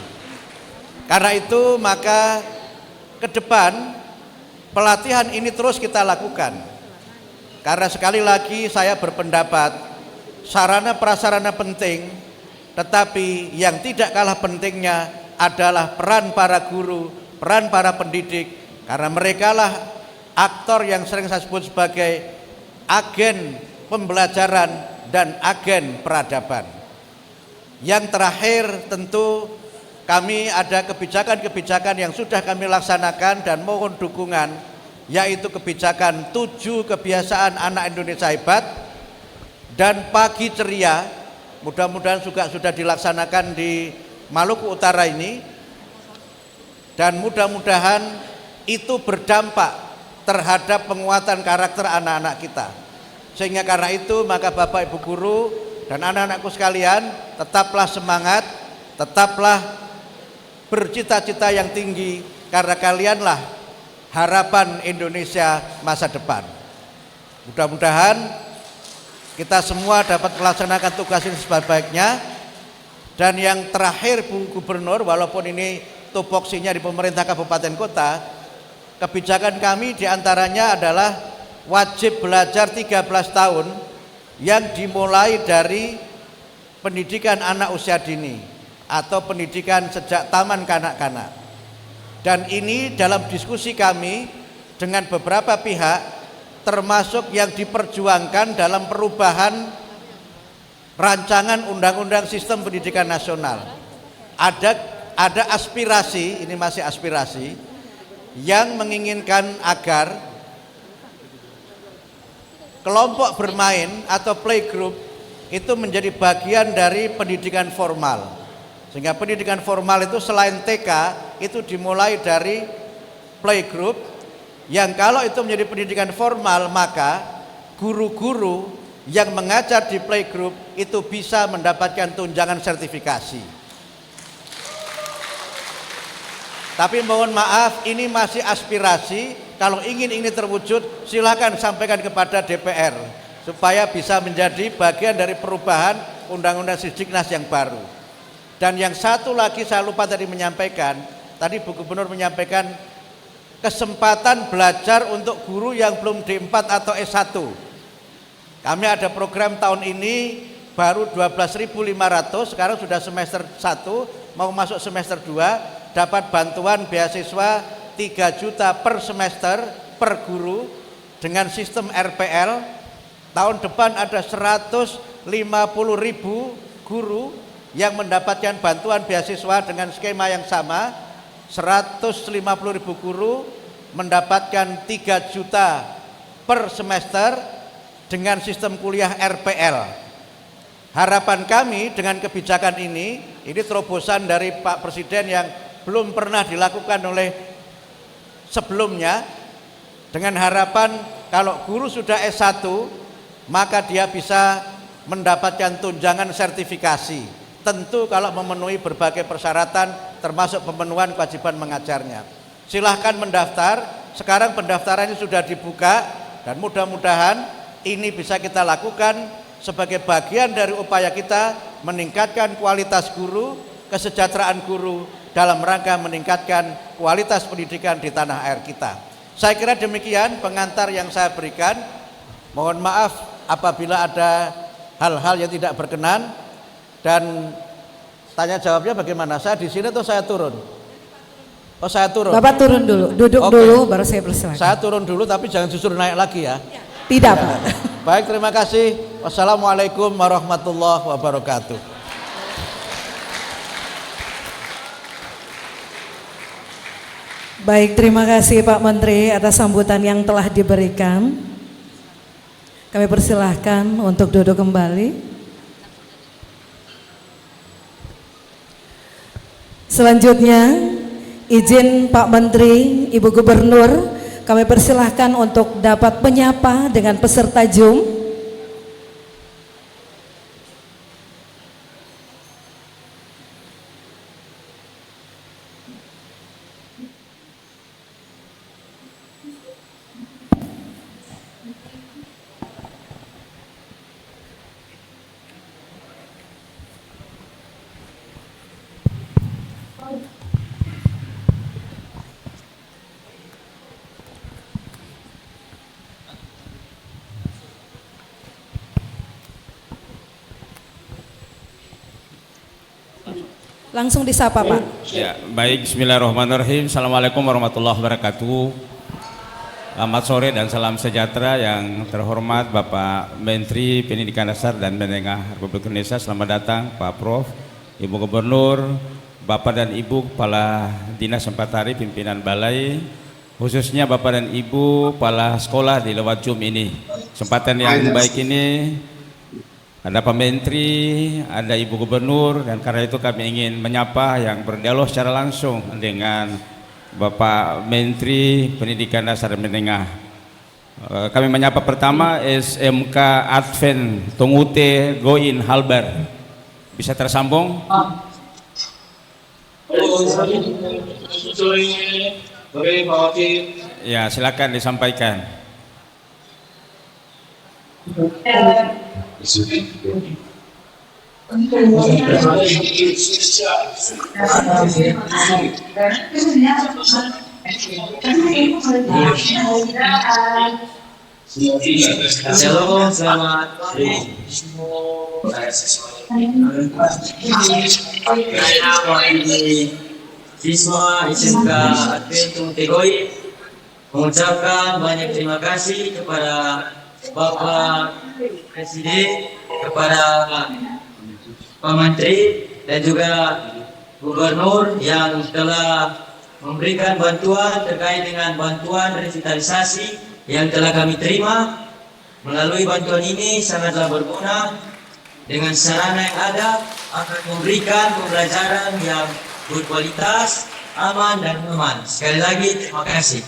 Speaker 8: Karena itu maka ke depan pelatihan ini terus kita lakukan. Karena sekali lagi saya berpendapat sarana prasarana penting, tetapi yang tidak kalah pentingnya adalah peran para guru, peran para pendidik, karena mereka lah aktor yang sering saya sebut sebagai agen pembelajaran dan agen peradaban. Yang terakhir tentu kami ada kebijakan-kebijakan yang sudah kami laksanakan dan mohon dukungan, yaitu kebijakan 7 kebiasaan anak Indonesia hebat dan pagi ceria, mudah-mudahan juga sudah dilaksanakan di Maluku Utara ini, dan mudah-mudahan itu berdampak terhadap penguatan karakter anak-anak kita. Sehingga karena itu maka Bapak Ibu guru dan anak-anakku sekalian, tetaplah semangat, tetaplah bercita-cita yang tinggi, karena kalianlah harapan Indonesia masa depan. Mudah-mudahan kita semua dapat melaksanakan tugas ini sebaik-baiknya. Dan yang terakhir Bu Gubernur, walaupun ini tupoksinya di pemerintah kabupaten kota, kebijakan kami diantaranya adalah wajib belajar 13 tahun yang dimulai dari pendidikan anak usia dini atau pendidikan sejak taman kanak-kanak. Dan ini dalam diskusi kami dengan beberapa pihak, termasuk yang diperjuangkan dalam perubahan rancangan undang-undang sistem pendidikan nasional. Ada aspirasi, ini masih aspirasi, yang menginginkan agar kelompok bermain atau playgroup itu menjadi bagian dari pendidikan formal. Sehingga pendidikan formal itu selain TK itu dimulai dari playgroup, yang kalau itu menjadi pendidikan formal maka guru-guru yang mengajar di playgroup itu bisa mendapatkan tunjangan sertifikasi. Tapi mohon maaf, ini masih aspirasi. Kalau ingin ini terwujud, silakan sampaikan kepada DPR supaya bisa menjadi bagian dari perubahan Undang-Undang Sidiknas yang baru. Dan yang satu lagi saya lupa tadi menyampaikan, tadi Bu Gubernur menyampaikan kesempatan belajar untuk guru yang belum D4 atau S1. Kami ada program tahun ini baru 12.500, sekarang sudah semester 1, mau masuk semester 2, dapat bantuan beasiswa 3 juta per semester per guru dengan sistem RPL. Tahun depan ada 150.000 guru yang mendapatkan bantuan beasiswa dengan skema yang sama. 150.000 guru mendapatkan 3 juta per semester dengan sistem kuliah RPL. Harapan kami dengan kebijakan ini terobosan dari Pak Presiden yang belum pernah dilakukan oleh sebelumnya, dengan harapan kalau guru sudah S1 maka dia bisa mendapatkan tunjangan sertifikasi. Tentu kalau memenuhi berbagai persyaratan termasuk pemenuhan kewajiban mengajarnya. Silahkan mendaftar, sekarang pendaftarannya sudah dibuka, dan mudah-mudahan ini bisa kita lakukan sebagai bagian dari upaya kita meningkatkan kualitas guru, kesejahteraan guru dalam rangka meningkatkan kualitas pendidikan di tanah air kita. Saya kira demikian pengantar yang saya berikan. Mohon maaf apabila ada hal-hal yang tidak berkenan. Dan tanya jawabnya bagaimana? Saya di sini atau saya turun? Oh, saya turun.
Speaker 1: Bapak turun dulu, duduk dulu baru saya persilakan.
Speaker 8: Saya turun dulu tapi jangan justru naik lagi ya.
Speaker 1: Tidak, Pak.
Speaker 8: Baik, terima kasih. Wassalamualaikum warahmatullahi wabarakatuh.
Speaker 1: Baik, terima kasih Pak Menteri atas sambutan yang telah diberikan. Kami persilahkan untuk duduk kembali. Selanjutnya, izin Pak Menteri, Ibu Gubernur, kami persilahkan untuk dapat menyapa dengan peserta Zoom. Langsung disapa Pak.
Speaker 9: Ya, baik, bismillahirrahmanirrahim. Assalamualaikum warahmatullahi wabarakatuh. Selamat sore dan salam sejahtera yang terhormat Bapak Menteri Pendidikan Dasar dan Menengah Republik Indonesia. Selamat datang Pak Prof, Ibu Gubernur, Bapak dan Ibu Kepala Dinas Sempatari, pimpinan balai, khususnya Bapak dan Ibu Kepala Sekolah di lewat Zoom ini. Kesempatan yang baik ini ada Pak Menteri, ada Ibu Gubernur, dan karena itu kami ingin menyapa yang berdialog secara langsung dengan Bapak Menteri Pendidikan Dasar dan Menengah. Kami menyapa pertama SMK Advent Tongute Goin Halbar. Bisa tersambung? Ya, silakan disampaikan.
Speaker 10: Shalom, selamat hari. Siswa SMK Advent Tegoi mengucapkan banyak terima kasih kepada Bapak Presiden, kepada Pak Menteri dan juga Gubernur yang telah memberikan bantuan terkait dengan bantuan revitalisasi yang telah kami terima. Melalui bantuan ini sangatlah berguna, dengan sarana yang ada akan memberikan pembelajaran yang berkualitas, aman dan aman. Sekali lagi terima kasih.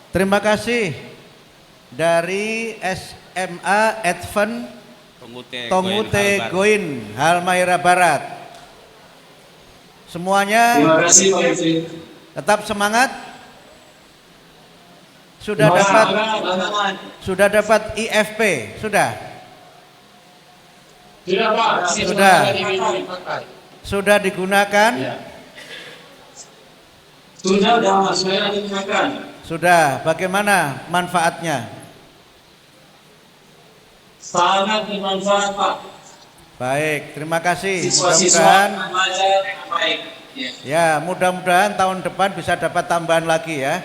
Speaker 8: Terima kasih dari SMA Advent Tongute Goin Halmahera Barat. Semuanya
Speaker 10: Terima kasih Pak Menteri.
Speaker 8: tetap semangat. Sudah dapat IFP, sudah?
Speaker 10: Sudah Pak,
Speaker 8: Sudah digunakan?
Speaker 10: Sudah digunakan.
Speaker 8: Sudah, bagaimana manfaatnya?
Speaker 10: Sangat bermanfaat Pak.
Speaker 8: Baik, terima kasih.
Speaker 10: Siswa-siswa
Speaker 8: Mudah-mudahan
Speaker 10: belajar dengan baik.
Speaker 8: ya, mudah-mudahan tahun depan bisa dapat tambahan lagi ya.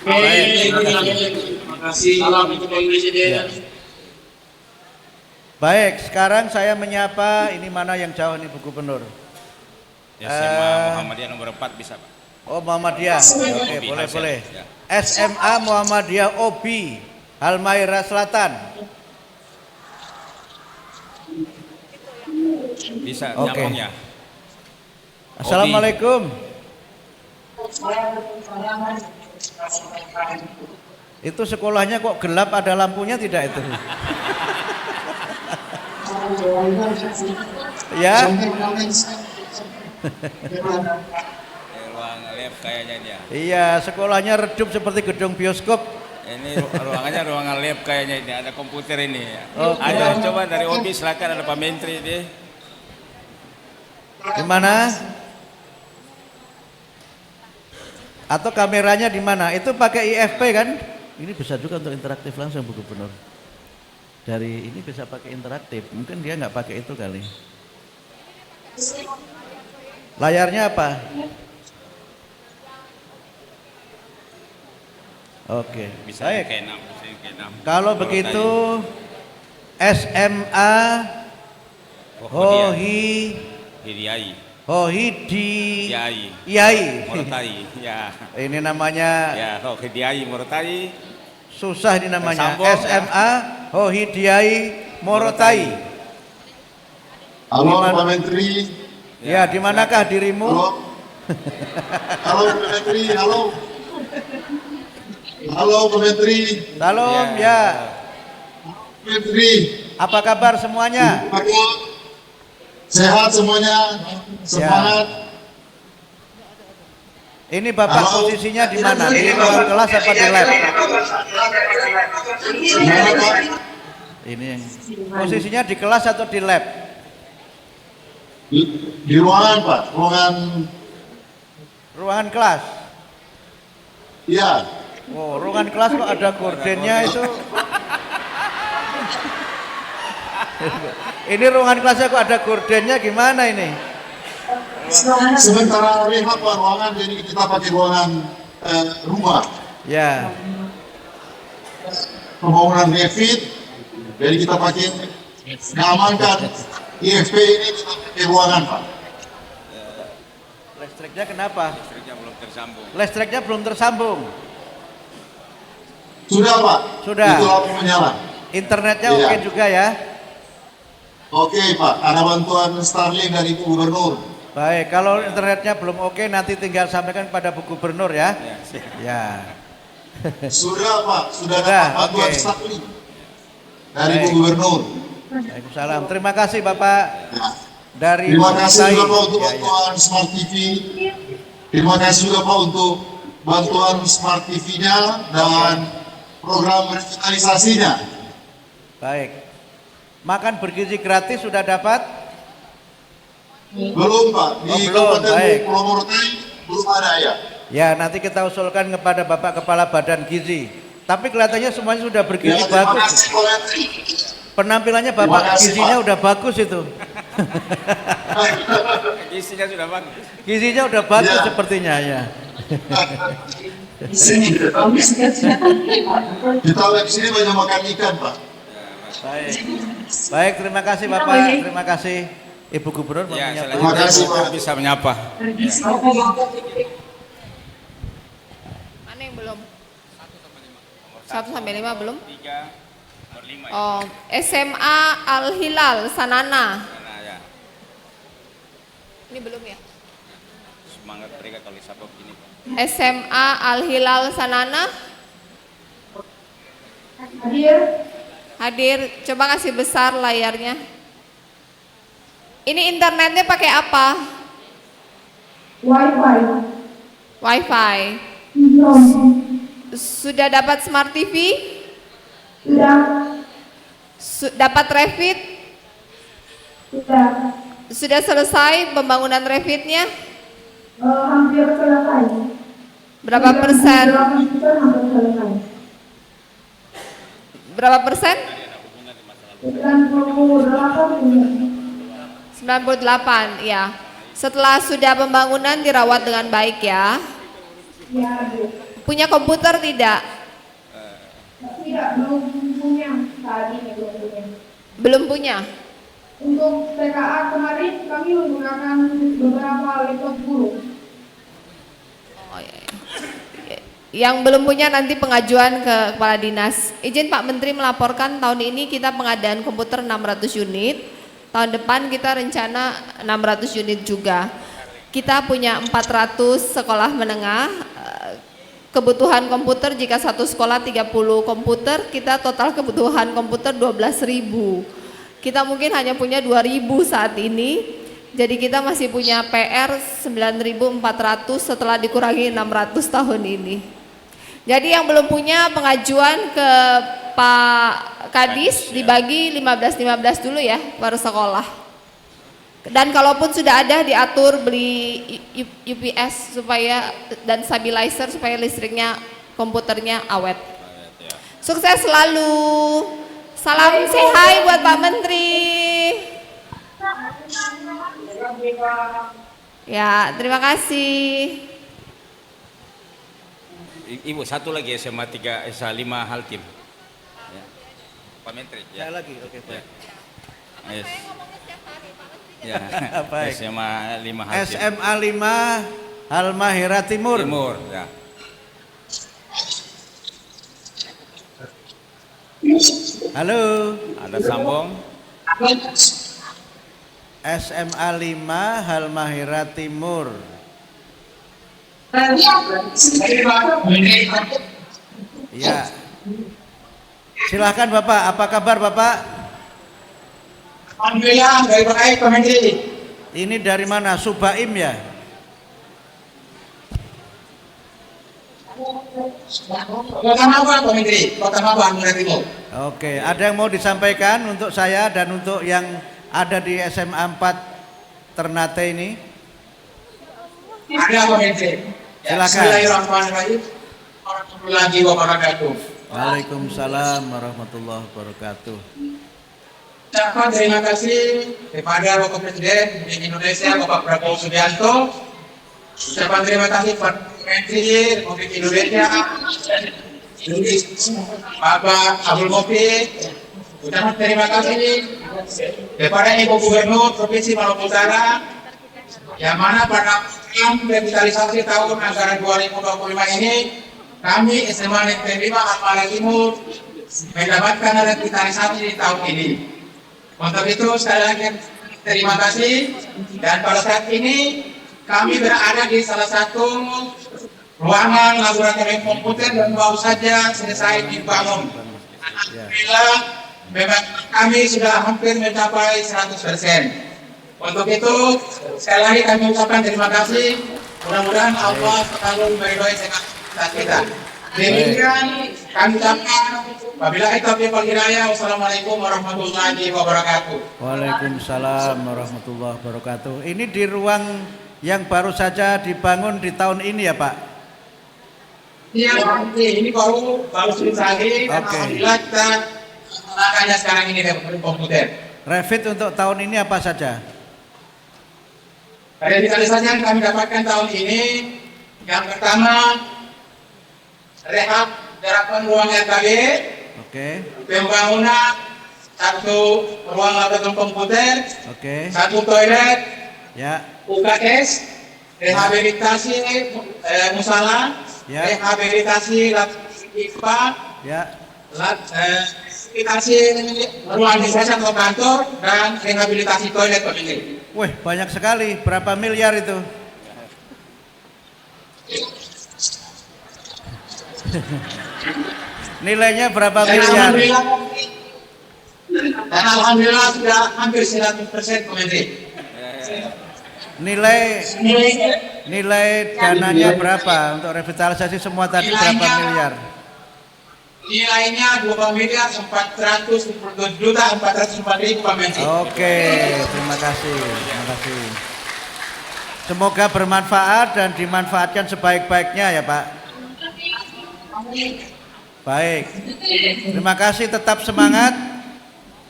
Speaker 10: Baik, terima kasih. Salam untuk Pak Presiden.
Speaker 8: Baik, sekarang saya menyapa, ini mana yang jauh nih Bu Gubernur?
Speaker 9: SMA Muhammadiyah nomor 4 bisa Pak.
Speaker 8: Oh, Muhammadiyah. Oke, boleh. SMA Muhammadiyah Obi Halmahera Selatan.
Speaker 9: Bisa
Speaker 8: Oke.
Speaker 9: nyambung ya.
Speaker 8: Assalamualaikum. Itu sekolahnya kok gelap, ada lampunya tidak itu? Ya.
Speaker 9: Ruang lab kayaknya dia.
Speaker 8: Iya, sekolahnya redup seperti gedung bioskop.
Speaker 9: Ini ruangannya ruangan lab kayaknya ini, ada komputer ini ya.
Speaker 8: Oke.
Speaker 9: Ada coba dari OBI silakan, ada Pak Menteri ini.
Speaker 8: Di mana? Atau kameranya di mana? Itu pakai IFP kan? Ini bisa juga untuk interaktif langsung Bu Gubernur. Dari ini bisa pakai interaktif. Mungkin dia nggak pakai itu kali. Layarnya apa? Oke.
Speaker 9: Bisa
Speaker 8: Baik.
Speaker 9: yang ke-6, bisa yang ke-6.
Speaker 8: Kalau begitu SMA
Speaker 9: Hidiyai.
Speaker 8: Hohidi
Speaker 9: Yai.
Speaker 8: Yai.
Speaker 9: Morotai. Ya.
Speaker 8: Ini namanya
Speaker 9: Ya, Hidiyai Morotai.
Speaker 8: susah ini namanya.
Speaker 9: Tersambung,
Speaker 8: SMA Hohidiyai Morotai.
Speaker 11: Halo Pak Menteri.
Speaker 8: Ya, di manakah dirimu?
Speaker 11: Halo. Halo Pak Menteri, halo. Halo Pak Menteri.
Speaker 8: Salam ya.
Speaker 11: Pak Menteri.
Speaker 8: Apa kabar semuanya?
Speaker 11: Sehat semuanya. Semangat.
Speaker 8: Ini Bapak posisinya di mana? Di ruang kelas apa di lab? Ini posisinya di kelas atau di lab?
Speaker 11: Di ruangan Pak,
Speaker 8: ruangan kelas.
Speaker 11: Iya.
Speaker 8: Oh, ruangan kelas kok ada gordennya itu. Ini ruangan kelasnya kok ada gordennya, gimana ini?
Speaker 11: Sementara rehab Pak ruangan, jadi kita pakai ruangan rumah.
Speaker 8: Ya.
Speaker 11: Pembangunan refit, jadi kita pakai mengamankan IFP ini kita pakai ruangan Pak.
Speaker 8: Listriknya kenapa?
Speaker 9: Listriknya belum tersambung.
Speaker 8: Listriknya belum tersambung.
Speaker 11: Sudah Pak.
Speaker 8: Sudah.
Speaker 11: Itu lampu menyala.
Speaker 8: Internetnya
Speaker 11: Iya.
Speaker 8: oke juga ya?
Speaker 11: Oke Pak, ada bantuan Starlink dari Ibu Gubernur.
Speaker 8: Baik, kalau internetnya belum oke nanti tinggal sampaikan kepada Bu Gubernur ya. Ya.
Speaker 11: Sudah Pak, sudah
Speaker 8: Sudah,
Speaker 11: dapat bantuan
Speaker 8: oke.
Speaker 11: Starlink dari
Speaker 8: Baik.
Speaker 11: Ibu Gubernur.
Speaker 8: Waalaikumsalam. Terima kasih Bapak. Dari
Speaker 11: Terima kasih juga Pak untuk
Speaker 8: Ya, ya.
Speaker 11: bantuan Smart TV. Terima kasih juga Pak untuk bantuan Smart TV-nya dan program revitalisasinya.
Speaker 8: Baik. Makan bergizi gratis sudah dapat?
Speaker 11: Belum Pak, di
Speaker 8: belum,
Speaker 11: Kabupaten
Speaker 8: baik.
Speaker 11: Pulau Morotai belum ada ya.
Speaker 8: Ya, nanti kita usulkan kepada Bapak Kepala Badan Gizi. Tapi kelihatannya semuanya sudah bergizi
Speaker 11: Ya, terima
Speaker 8: bagus.
Speaker 11: kasih Pak Menteri.
Speaker 8: Penampilannya
Speaker 11: Terima
Speaker 8: Bapak
Speaker 11: kasih,
Speaker 8: gizinya
Speaker 11: Pak.
Speaker 8: udah bagus itu.
Speaker 9: Isinya sudah bagus.
Speaker 8: Gizinya udah bagus
Speaker 11: Ya.
Speaker 8: sepertinya ya.
Speaker 11: Kita lihat sini banyak makan ikan Pak.
Speaker 8: Baik. Baik, terima kasih Bapak. Terima kasih Ibu Gubernur mau
Speaker 9: Ya,
Speaker 8: menyapa.
Speaker 11: Terima kasih,
Speaker 9: selanjutnya
Speaker 11: Pak.
Speaker 9: bisa menyapa.
Speaker 3: Mana yang belum? 1 sampai 5 belum?
Speaker 9: 3, nomor 5 ya.
Speaker 3: Oh, SMA Al Hilal Sanana.
Speaker 9: Nah, ya.
Speaker 3: Ini belum ya?
Speaker 9: Semangat mereka kalau disapa begini.
Speaker 3: SMA Al Hilal Sanana. Hadir, coba kasih besar layarnya. Ini internetnya pakai apa? Wifi. Sudah dapat Smart TV? Dapat Revit? Sudah selesai pembangunan Revitnya?
Speaker 12: Hampir selesai.
Speaker 3: Berapa persen? Berapa persen? 98, ya. Setelah sudah pembangunan dirawat dengan baik ya. Punya komputer tidak?
Speaker 12: Tidak, belum punya saat ini, belum punya.
Speaker 3: Belum punya.
Speaker 12: Untuk TKA kemarin kami menggunakan beberapa laptop guru.
Speaker 3: Oh, iya. Yang belum punya nanti pengajuan ke Kepala Dinas. Izin Pak Menteri melaporkan tahun ini kita pengadaan komputer 600 unit. Tahun depan kita rencana 600 unit juga. Kita punya 400 sekolah menengah. Kebutuhan komputer jika satu sekolah 30 komputer, kita total kebutuhan komputer 12.000. Kita mungkin hanya punya 2.000 saat ini. Jadi kita masih punya PR 9.400 setelah dikurangi 600 tahun ini. Jadi yang belum punya pengajuan ke Pak Kadis dibagi 15-15 dulu ya baru sekolah. Dan kalaupun sudah ada diatur beli UPS supaya dan stabilizer supaya listriknya komputernya awet. Sukses selalu. Salam say hi buat Pak Menteri. Ya, terima kasih.
Speaker 9: Ibu satu lagi SMA 3 SMA 5 Halkim. Ya. Pak Menteri. Ya.
Speaker 8: Saya lagi, oke Pak.
Speaker 9: Yes. Ya.
Speaker 8: Baik.
Speaker 9: SMA 5 Halkim.
Speaker 8: SMA 5 Halmahera Timur.
Speaker 9: Timur, ya.
Speaker 8: Halo.
Speaker 9: Ada sambung.
Speaker 8: SMA 5 Halmahera Timur. Ya. Silahkan Bapak, apa kabar Bapak?
Speaker 13: Alhamdulillah, baik-baik Pak Menteri.
Speaker 8: Ini dari mana? Subaim ya?
Speaker 13: Kota Maba, Pak Menteri, Kota Maba, Nusa Timur.
Speaker 8: Oke, ada yang mau disampaikan untuk saya dan untuk yang ada di SMA 4 Ternate ini?
Speaker 13: Ada, Pak Menteri.
Speaker 8: Silakan.
Speaker 13: Bismillahirrahmanirrahim. Warahmatullahi wabarakatuh.
Speaker 8: Waalaikumsalam warahmatullahi wabarakatuh.
Speaker 13: Ucapan terima kasih kepada Bapak Presiden Republik Indonesia Bapak Prabowo Subianto. Ucapan terima kasih kepada Menteri Republik Indonesia Bapak Abdul Mufi. Ucapan terima kasih kepada Ibu Gubernur Provinsi Maluku Utara yang mana pada program revitalisasi tahun anggaran 2025 ini kami SMA Negeri 5 Almara Timur mendapatkan revitalisasi di tahun ini. Untuk itu sekali lagi terima kasih, dan pada saat ini kami berada di salah satu ruangan laboratorium komputer dan baru saja selesai dibangun. Alhamdulillah memang kami sudah hampir mencapai 100%. Untuk itu sekali lagi kami ucapkan terima kasih. Mudah-mudahan Allah selalu meridhoi segala kita. Demikian kami ucapkan wabillahi taufiq wal hidayah. Wassalamualaikum warahmatullahi wabarakatuh.
Speaker 8: Waalaikumsalam warahmatullahi wabarakatuh. Ini di ruang yang baru saja dibangun di tahun ini ya Pak?
Speaker 13: Iya, ini baru selesai. Alhamdulillah kita melakukannya sekarang ini dengan komputer.
Speaker 8: Revit untuk tahun ini apa saja?
Speaker 13: Revitalisasi yang kami dapatkan tahun ini, yang pertama rehab gerakan ruang RKB, pembangunan satu ruang laboratorium komputer, satu toilet, UKS, rehabilitasi musala, rehabilitasi IPA, rehabilitasi ruang desa atau kantor, dan rehabilitasi toilet pemilik.
Speaker 8: Wih, banyak sekali. Berapa miliar itu? Nilainya berapa miliar?
Speaker 13: Dan alhamdulillah sudah hampir 100% Menteri.
Speaker 8: Nilai dananya berapa untuk revitalisasi semua tadi berapa miliar?
Speaker 13: Nilainya 2 miliar 400 juta 404.000 Pak Menteri.
Speaker 8: Oke, terima kasih. Semoga bermanfaat dan dimanfaatkan sebaik-baiknya ya Pak. Baik, terima kasih, tetap semangat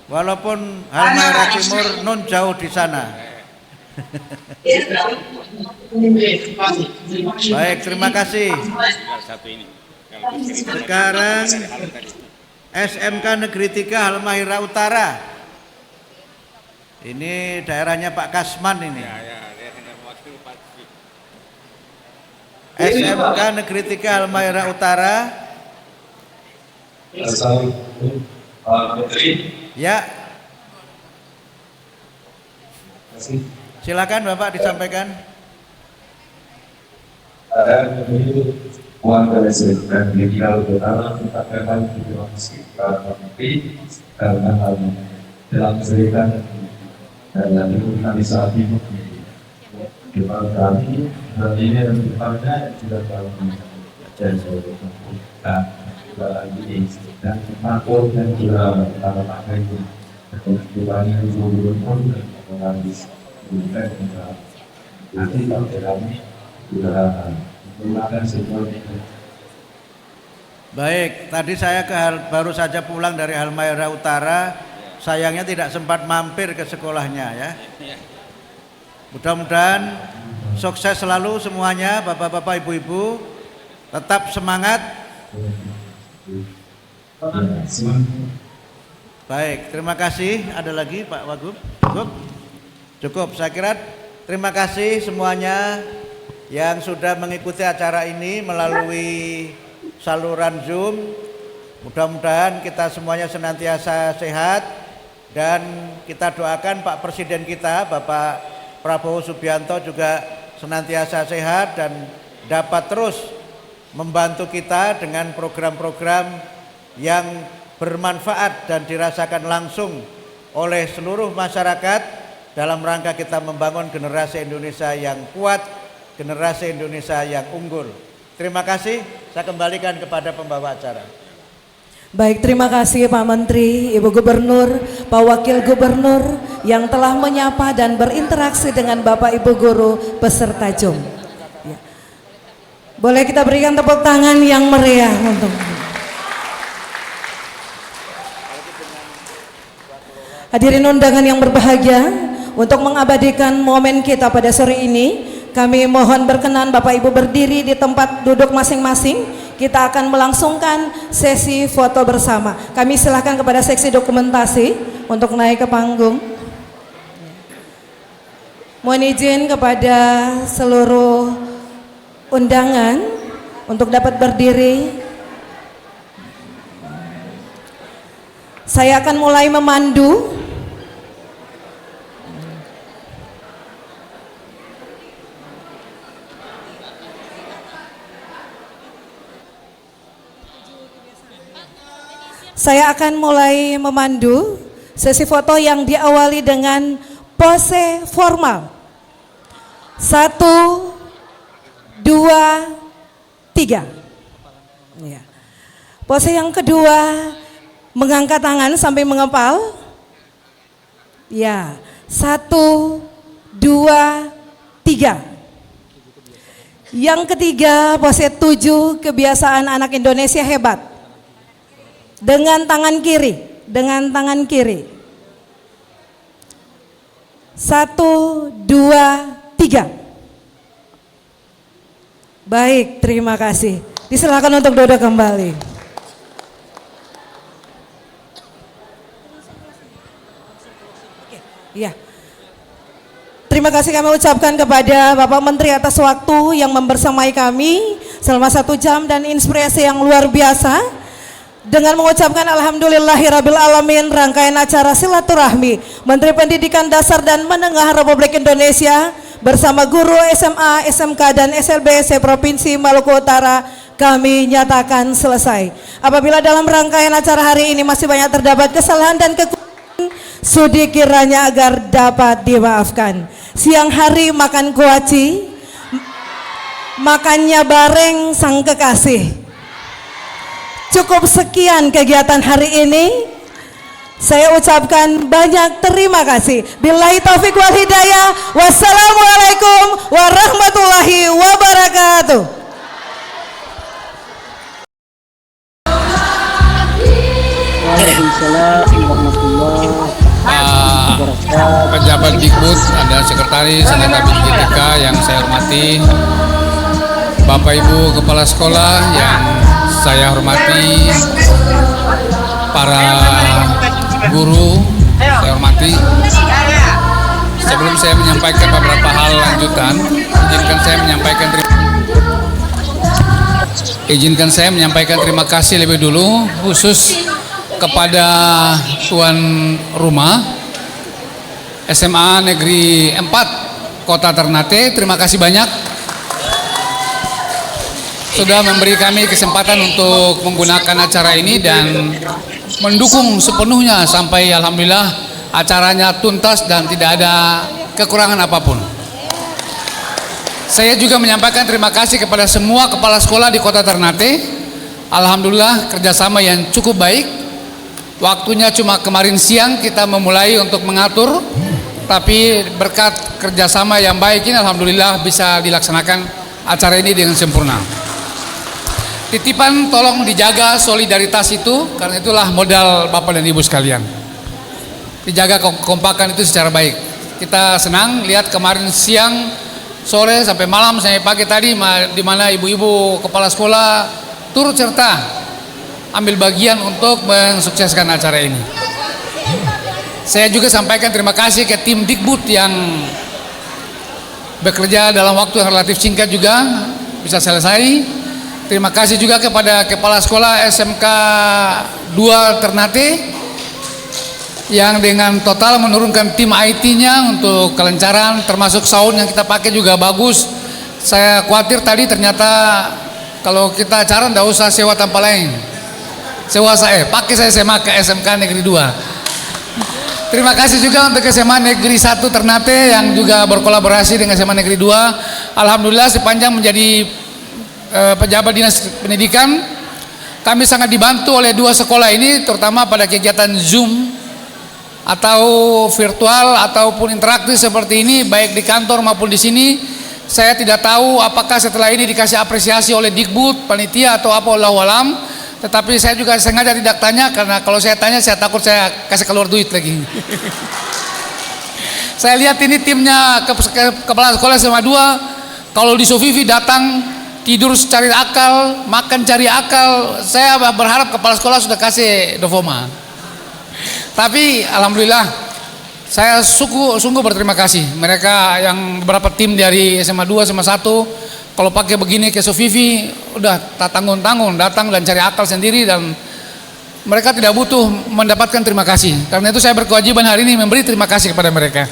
Speaker 8: walaupun Halmahera Timur non jauh di sana. Baik, terima kasih. Sekarang SMK Negeri 3 Halmahera Utara. Ini daerahnya Pak Kasman ini. SMK Negeri 3 Halmahera Utara.
Speaker 14: Assalamualaikum Pak Menteri.
Speaker 8: Ya. Silakan Bapak disampaikan.
Speaker 14: Warga SMK Negeri Utara kita akan terima kasih Pak Menteri karena dalam cerita dan revitalisasi di depan kami dan ini yang depannya sudah kami dan dan makhluk dan juga para pakai itu kebutuhannya gubernur dan penghabis dan nanti kalau kami sudah menggunakan semuanya.
Speaker 8: Baik, tadi saya baru saja pulang dari Halmahera Utara, sayangnya tidak sempat mampir ke sekolahnya ya. Mudah-mudahan sukses selalu semuanya, bapak-bapak, ibu-ibu, tetap semangat. Baik, terima kasih. Ada lagi Pak Wagub? Cukup, saya kira terima kasih semuanya yang sudah mengikuti acara ini melalui saluran Zoom. Mudah-mudahan kita semuanya senantiasa sehat dan kita doakan Pak Presiden kita Bapak Prabowo Subianto juga senantiasa sehat dan dapat terus membantu kita dengan program-program yang bermanfaat dan dirasakan langsung oleh seluruh masyarakat dalam rangka kita membangun generasi Indonesia yang kuat, generasi Indonesia yang unggul. Terima kasih. Saya kembalikan kepada pembawa acara.
Speaker 1: Baik, terima kasih Pak Menteri, Ibu Gubernur, Pak Wakil Gubernur yang telah menyapa dan berinteraksi dengan Bapak Ibu Guru peserta JOM. Ya. Boleh kita berikan tepuk tangan yang meriah untuk hadirin undangan yang berbahagia. Untuk mengabadikan momen kita pada sore ini, kami mohon berkenan Bapak Ibu berdiri di tempat duduk masing-masing. Kita akan melangsungkan sesi foto bersama. Kami silakan kepada seksi dokumentasi untuk naik ke panggung. Mohon izin kepada seluruh undangan untuk dapat berdiri. Saya akan mulai memandu. Saya akan mulai memandu sesi foto yang diawali dengan pose formal. 1, 2, 3. Ya. Pose yang kedua, mengangkat tangan sampai mengepal. Ya, 1, 2, 3. Yang ketiga, pose 7, kebiasaan anak Indonesia hebat. Dengan tangan kiri, dengan tangan kiri. 1, 2, 3. Baik, terima kasih. Disilakan untuk duduk kembali. Ya. Terima kasih kami ucapkan kepada Bapak Menteri atas waktu yang membersamai kami selama 1 jam dan inspirasi yang luar biasa. Dengan mengucapkan alhamdulillahirabbil alamin, rangkaian acara silaturahmi Menteri Pendidikan Dasar dan Menengah Republik Indonesia bersama guru SMA, SMK dan SLB Provinsi Maluku Utara kami nyatakan selesai. Apabila dalam rangkaian acara hari ini masih banyak terdapat kesalahan dan kekurangan, sudi kiranya agar dapat dimaafkan. Siang hari makan kuaci, makannya bareng sang kekasih. Cukup sekian kegiatan hari ini. Saya ucapkan banyak terima kasih. Billahi taufik wal hidayah. Wassalamualaikum warahmatullahi wabarakatuh.
Speaker 15: Waalaikumsalam warahmatullahi wabarakatuh.
Speaker 16: Pejabat Dikbud, ada sekretaris, ada kabin GTK yang saya hormati, Bapak Ibu Kepala Sekolah yang saya hormati, para guru saya hormati. Sebelum saya menyampaikan beberapa hal lanjutan, izinkan saya menyampaikan terima kasih lebih dulu khusus kepada tuan rumah SMA Negeri 4 Kota Ternate. Terima kasih banyak sudah memberi kami kesempatan untuk menggunakan acara ini dan mendukung sepenuhnya sampai alhamdulillah acaranya tuntas dan tidak ada kekurangan apapun. Saya juga menyampaikan terima kasih kepada semua kepala sekolah di Kota Ternate. Alhamdulillah kerjasama yang cukup baik. Waktunya cuma kemarin siang kita memulai untuk mengatur, tapi berkat kerjasama yang baik ini alhamdulillah bisa dilaksanakan acara ini dengan sempurna. Titipan tolong dijaga solidaritas itu, karena itulah modal Bapak dan Ibu sekalian. Dijaga kekompakan itu secara baik. Kita senang lihat kemarin siang, sore sampai malam sampai pagi tadi di mana ibu-ibu kepala sekolah turut serta ambil bagian untuk mensukseskan acara ini. Saya juga sampaikan terima kasih ke tim Dikbud yang bekerja dalam waktu yang relatif singkat juga bisa selesai. Terima kasih juga kepada Kepala Sekolah SMK 2 Ternate yang dengan total menurunkan tim IT-nya untuk kelancaran, termasuk sound yang kita pakai juga bagus. Saya khawatir tadi ternyata kalau kita acara tidak usah sewa tempat lain. Sewa saya, pakai saya SMA ke SMK Negeri 2. Terima kasih juga untuk SMA Negeri 1 Ternate yang juga berkolaborasi dengan SMA Negeri 2. Alhamdulillah sepanjang menjadi pejabat dinas pendidikan, kami sangat dibantu oleh 2 sekolah ini, terutama pada kegiatan Zoom atau virtual ataupun interaktif seperti ini, baik di kantor maupun di sini. Saya tidak tahu apakah setelah ini dikasih apresiasi oleh Dikbud, panitia atau apa, wallahu alam. Tetapi saya juga sengaja tidak tanya, karena kalau saya tanya saya takut saya kasih keluar duit lagi. Saya lihat ini timnya kepala sekolah SMA 2, kalau di Sofivi datang tidur cari akal, makan cari akal. Saya berharap kepala sekolah sudah kasih Dovoma. Tapi alhamdulillah saya sungguh berterima kasih mereka yang beberapa tim dari SMA 2, SMA 1. Kalau pakai begini ke Sofivi udah tak tanggung-tanggung datang dan cari akal sendiri, dan mereka tidak butuh mendapatkan terima kasih. Karena itu saya berkewajiban hari ini memberi terima kasih kepada mereka.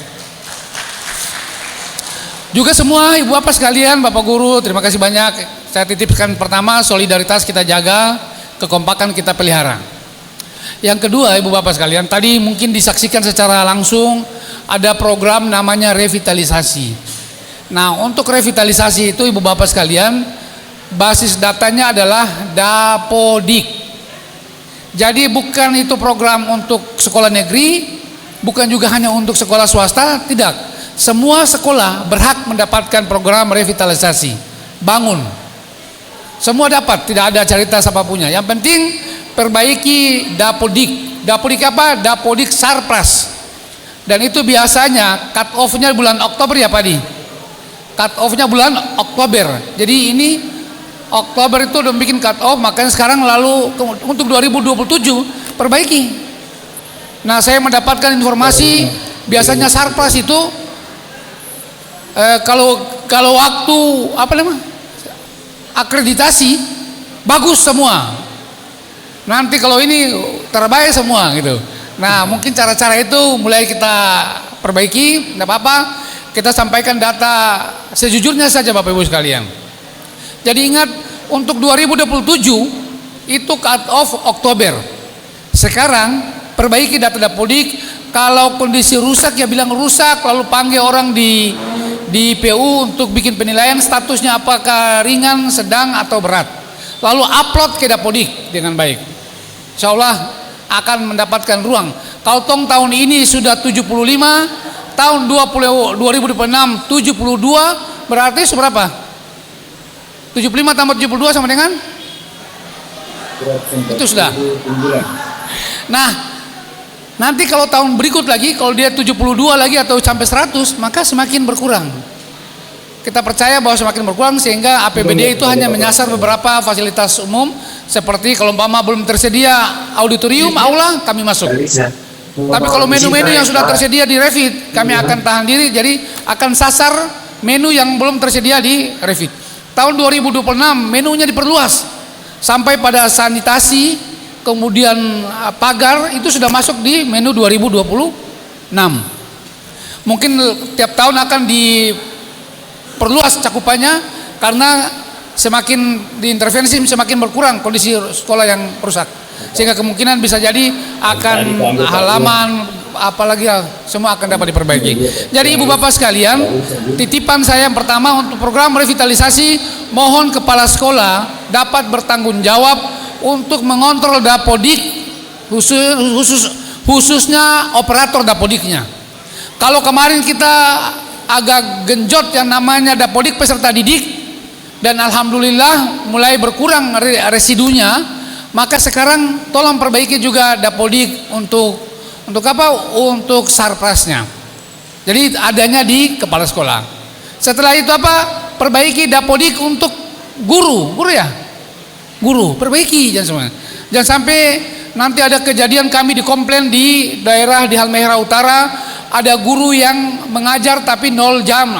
Speaker 16: Juga semua ibu bapak sekalian, bapak guru, terima kasih banyak. Saya titipkan pertama, solidaritas kita jaga, kekompakan kita pelihara. Yang kedua, ibu bapak sekalian, tadi mungkin disaksikan secara langsung ada program namanya revitalisasi. Nah, untuk revitalisasi itu ibu bapak sekalian, basis datanya adalah Dapodik. Jadi bukan itu program untuk sekolah negeri, bukan juga hanya untuk sekolah swasta, tidak. Semua sekolah berhak mendapatkan program revitalisasi, bangun. Semua dapat, tidak ada cerita siapapunya. Yang penting perbaiki Dapodik. Dapodik apa? Dapodik Sarpras. Dan itu biasanya cut off-nya bulan Oktober ya Pak Di? Cut off-nya bulan Oktober. Jadi ini Oktober itu udah bikin cut off, makanya sekarang lalu untuk 2027 perbaiki. Nah, saya mendapatkan informasi biasanya Sarpras itu kalau waktu apa namanya akreditasi bagus semua. Nanti kalau ini terbaik semua gitu. Nah, mungkin cara-cara itu mulai kita perbaiki, tidak apa-apa. Kita sampaikan data sejujurnya saja Bapak Ibu sekalian. Jadi ingat, untuk 2027 itu cut off Oktober. Sekarang perbaiki data Dapodik. Kalau kondisi rusak ya bilang rusak, lalu panggil orang di PU untuk bikin penilaian statusnya apakah ringan, sedang atau berat. Lalu upload ke Dapodik dengan baik. Insya Allah akan mendapatkan ruang. Kalau tahun ini sudah 75, tahun 2026 72, berarti seberapa? 75 tambah 72 sama dengan? Itu sudah. Nah, nanti kalau tahun berikut lagi, kalau dia 72 lagi atau sampai 100, maka semakin berkurang. Kita percaya bahwa semakin berkurang, sehingga APBD itu hanya menyasar beberapa fasilitas umum, seperti kalau umpama belum tersedia auditorium, aula, kami masuk. Tapi kalau menu-menu yang sudah tersedia di Revit, kami akan tahan diri, jadi akan sasar menu yang belum tersedia di Revit. Tahun 2026 menunya diperluas sampai pada sanitasi, kemudian pagar itu sudah masuk di menu 2026. Mungkin tiap tahun akan diperluas cakupannya, karena semakin diintervensi semakin berkurang kondisi sekolah yang rusak, sehingga kemungkinan bisa jadi akan halaman apalagi semua akan dapat diperbaiki. Jadi ibu bapak sekalian, titipan saya yang pertama untuk program revitalisasi, mohon kepala sekolah dapat bertanggung jawab untuk mengontrol Dapodik, khususnya operator Dapodiknya. Kalau kemarin kita agak genjot yang namanya Dapodik peserta didik, dan alhamdulillah mulai berkurang residunya, maka sekarang tolong perbaiki juga Dapodik untuk apa? Untuk Sarprasnya. Jadi adanya di kepala sekolah. Setelah itu apa? Perbaiki Dapodik untuk guru ya. Guru, perbaiki jangan sampai nanti ada kejadian kami dikomplain di daerah di Halmahera Utara, ada guru yang mengajar tapi 0 jam.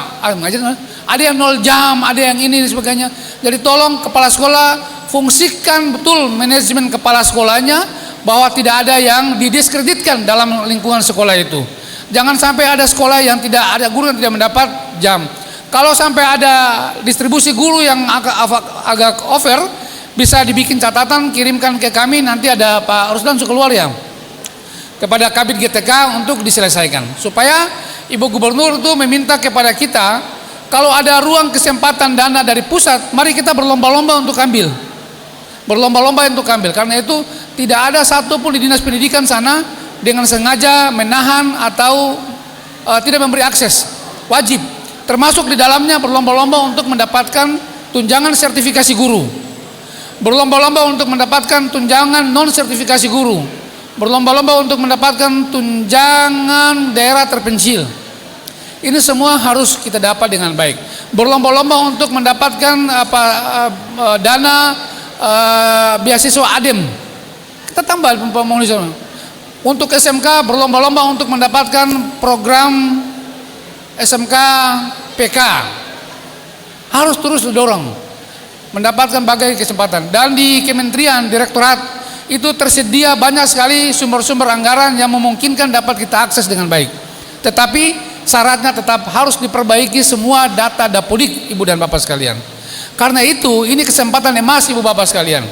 Speaker 16: Ada yang 0 jam, ada yang ini dan sebagainya. Jadi tolong kepala sekolah fungsikan betul manajemen kepala sekolahnya, bahwa tidak ada yang didiskreditkan dalam lingkungan sekolah itu. Jangan sampai ada sekolah yang tidak ada guru yang tidak mendapat jam. Kalau sampai ada distribusi guru yang agak over, bisa dibikin catatan, kirimkan ke kami, nanti ada Pak Rusdan keluar ya, kepada Kabid GTK untuk diselesaikan. Supaya Ibu Gubernur itu meminta kepada kita, kalau ada ruang kesempatan dana dari pusat, mari kita berlomba-lomba untuk ambil. Berlomba-lomba untuk ambil. Karena itu tidak ada satupun di dinas pendidikan sana dengan sengaja menahan atau tidak memberi akses. Wajib. Termasuk di dalamnya berlomba-lomba untuk mendapatkan tunjangan sertifikasi guru. Berlomba-lomba untuk mendapatkan tunjangan non sertifikasi guru. Berlomba-lomba untuk mendapatkan tunjangan daerah terpencil. Ini semua harus kita dapat dengan baik. Berlomba-lomba untuk mendapatkan dana beasiswa ADEM. Kita tambah pemohon. Untuk SMK berlomba-lomba untuk mendapatkan program SMK PK. Harus terus didorong mendapatkan berbagai kesempatan. Dan di Kementerian Direktorat itu tersedia banyak sekali sumber-sumber anggaran yang memungkinkan dapat kita akses dengan baik. Tetapi syaratnya tetap harus diperbaiki semua data Dapodik, Ibu dan Bapak sekalian. Karena itu ini kesempatan emas, Ibu Bapak sekalian.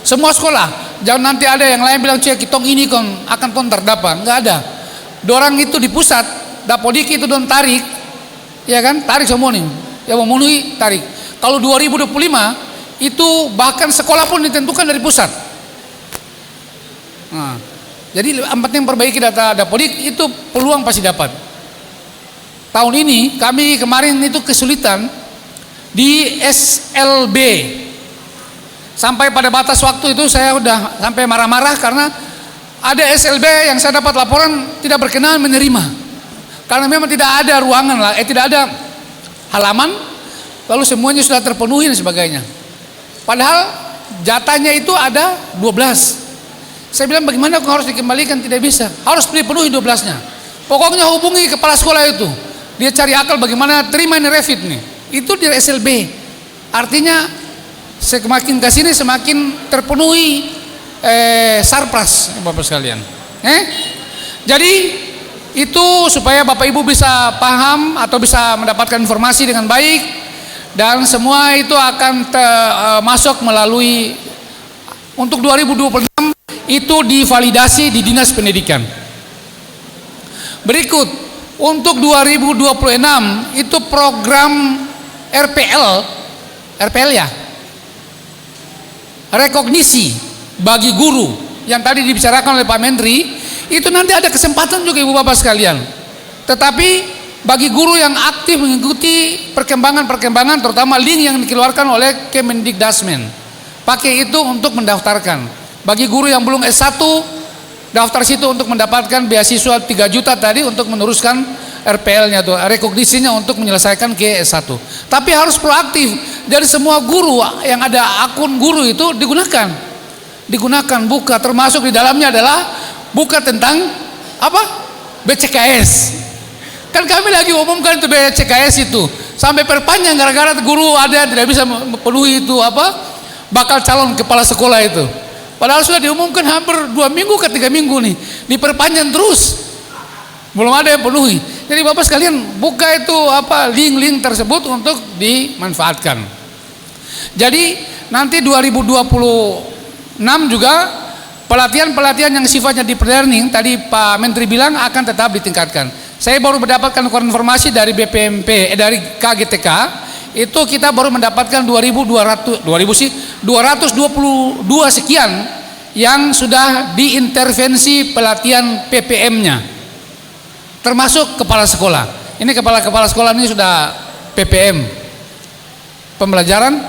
Speaker 16: Semua sekolah, jangan nanti ada yang lain bilang cek kitong ini kon akan kon terdapat. Enggak ada. Dorang itu di pusat, Dapodik itu don tarik, ya kan? Tarik semua nih, yang memenuhi tarik. Kalau 2025 itu bahkan sekolah pun ditentukan dari pusat. Nah, jadi yang penting perbaiki data Dapodik, itu peluang pasti dapat. Tahun ini kami kemarin itu kesulitan di SLB. Sampai pada batas waktu itu saya udah sampai marah-marah karena ada SLB yang saya dapat laporan tidak berkenan menerima. Karena memang tidak ada ruangan lah, tidak ada halaman, lalu semuanya sudah terpenuhi dan sebagainya. Padahal jatahnya itu ada 12. Saya bilang bagaimana kok harus dikembalikan, tidak bisa. Harus dipenuhi 12-nya. Pokoknya hubungi kepala sekolah itu. Dia cari akal bagaimana terima ini refit nih. Itu di SLB. Artinya semakin ke sini semakin terpenuhi sarpras, Bapak sekalian. Jadi itu supaya Bapak Ibu bisa paham atau bisa mendapatkan informasi dengan baik, dan semua itu akan masuk melalui untuk 2026 itu divalidasi di Dinas Pendidikan. Berikut untuk 2026 itu program RPL ya, rekognisi bagi guru yang tadi dibicarakan oleh Pak Menteri. Itu nanti ada kesempatan juga Ibu Bapak sekalian. Tetapi bagi guru yang aktif mengikuti perkembangan-perkembangan, terutama link yang dikeluarkan oleh Kemendikdasmen, pakai itu untuk mendaftarkan. Bagi guru yang belum S1, daftar situ untuk mendapatkan beasiswa 3 juta tadi untuk meneruskan RPL-nya tuh, rekognisinya untuk menyelesaikan ke S1. Tapi harus proaktif. Dari semua guru yang ada akun guru itu digunakan, buka, termasuk di dalamnya adalah buka tentang apa? BCKS. Kan kami lagi umumkan itu BCKS itu sampai perpanjang gara-gara guru ada tidak bisa memenuhi itu apa? Bakal calon kepala sekolah itu. Padahal sudah diumumkan hampir 2 minggu ke 3 minggu nih, diperpanjang terus. Belum ada yang penuhi. Jadi Bapak sekalian buka itu apa link-link tersebut untuk dimanfaatkan. Jadi nanti 2026 juga pelatihan-pelatihan yang sifatnya deep learning tadi Pak Menteri bilang akan tetap ditingkatkan. Saya baru mendapatkan informasi dari BPMP dari KGTK, itu kita baru mendapatkan 222 sekian yang sudah diintervensi pelatihan PPM-nya, termasuk kepala sekolah. Ini kepala sekolah ini sudah PPM, pembelajaran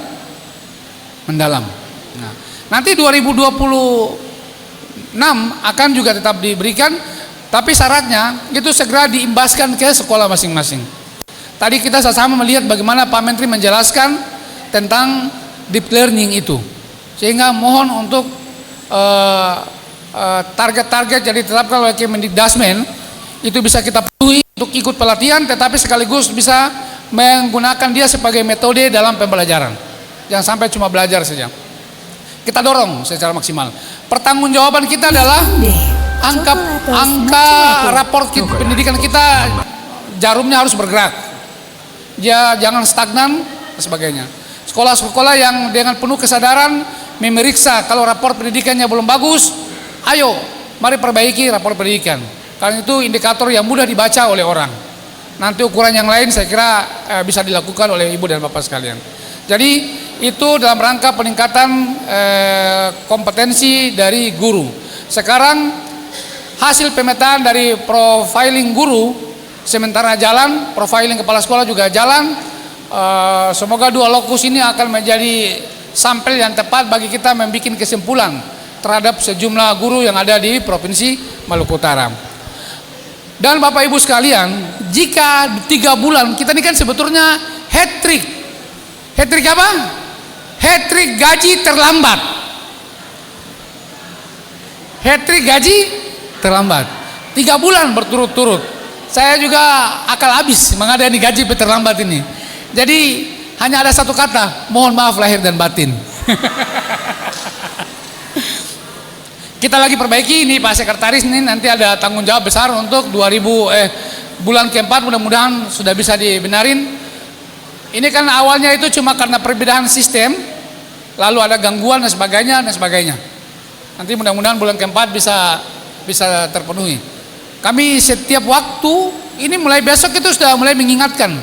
Speaker 16: mendalam. Nah, nanti 2026 akan juga tetap diberikan, tapi syaratnya itu segera diimbaskan ke sekolah masing-masing. Tadi kita sama-sama melihat bagaimana Pak Menteri menjelaskan tentang deep learning itu, sehingga mohon untuk target-target yang ditetapkan oleh Kemendikdasmen itu bisa kita penuhi untuk ikut pelatihan, tetapi sekaligus bisa menggunakan dia sebagai metode dalam pembelajaran. Jangan sampai cuma belajar saja. Kita dorong secara maksimal. Pertanggungjawaban kita adalah angka raport pendidikan kita, jarumnya harus bergerak. Ya, jangan stagnan dan sebagainya. Sekolah-sekolah yang dengan penuh kesadaran memeriksa kalau raport pendidikannya belum bagus, ayo mari perbaiki raport pendidikan. Karena itu indikator yang mudah dibaca oleh orang. Nanti ukuran yang lain saya kira bisa dilakukan oleh ibu dan bapak sekalian. Jadi itu dalam rangka peningkatan kompetensi dari guru. Sekarang hasil pemetaan dari profiling guru sementara jalan, profiling kepala sekolah juga jalan. Semoga 2 lokus ini akan menjadi sampel yang tepat bagi kita membuat kesimpulan terhadap sejumlah guru yang ada di Provinsi Maluku Utara. Dan Bapak Ibu sekalian, jika 3 bulan, kita ini kan sebetulnya hat-trick. Hat-trick apa? Hat-trick gaji terlambat. Hat-trick gaji terlambat. 3 bulan berturut-turut. Saya juga akal habis menghadapi gaji terlambat ini. Jadi hanya ada satu kata, mohon maaf lahir dan batin. Kita lagi perbaiki ini Pak Sekretaris, ini nanti ada tanggung jawab besar untuk bulan keempat, mudah-mudahan sudah bisa dibenarin. Ini kan awalnya itu cuma karena perbedaan sistem, lalu ada gangguan dan sebagainya. Nanti mudah-mudahan bulan keempat bisa terpenuhi. Kami setiap waktu, ini mulai besok itu sudah mulai mengingatkan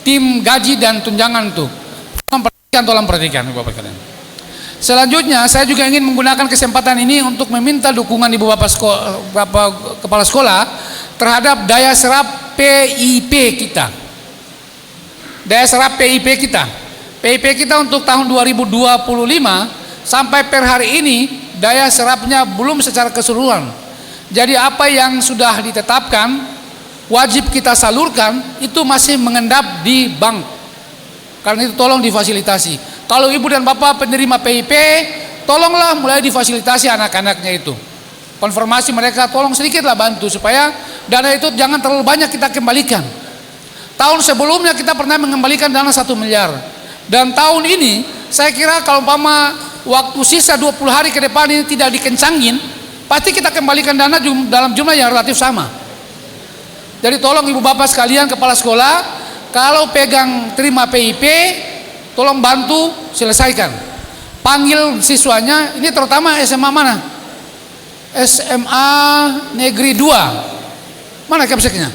Speaker 16: tim gaji dan tunjangan tuh. Tolong perhatikan Bapak kalian. Selanjutnya saya juga ingin menggunakan kesempatan ini untuk meminta dukungan Ibu Bapak Kepala Sekolah terhadap daya serap PIP kita. Daya serap PIP kita. PIP kita untuk tahun 2025 sampai per hari ini daya serapnya belum secara keseluruhan. Jadi apa yang sudah ditetapkan wajib kita salurkan itu masih mengendap di bank. Karena itu tolong difasilitasi. Kalau ibu dan bapak penerima PIP, tolonglah mulai difasilitasi anak-anaknya itu. Konfirmasi mereka, tolong sedikitlah bantu supaya dana itu jangan terlalu banyak kita kembalikan. Tahun sebelumnya kita pernah mengembalikan dana 1 miliar. Dan tahun ini saya kira kalau umpama waktu sisa 20 hari ke depan ini tidak dikencangin, pasti kita kembalikan dana dalam jumlah yang relatif sama. Jadi tolong ibu bapak sekalian kepala sekolah, kalau pegang terima PIP, tolong bantu selesaikan. Panggil siswanya, ini terutama SMA mana? SMA Negeri 2. Mana kepseknya?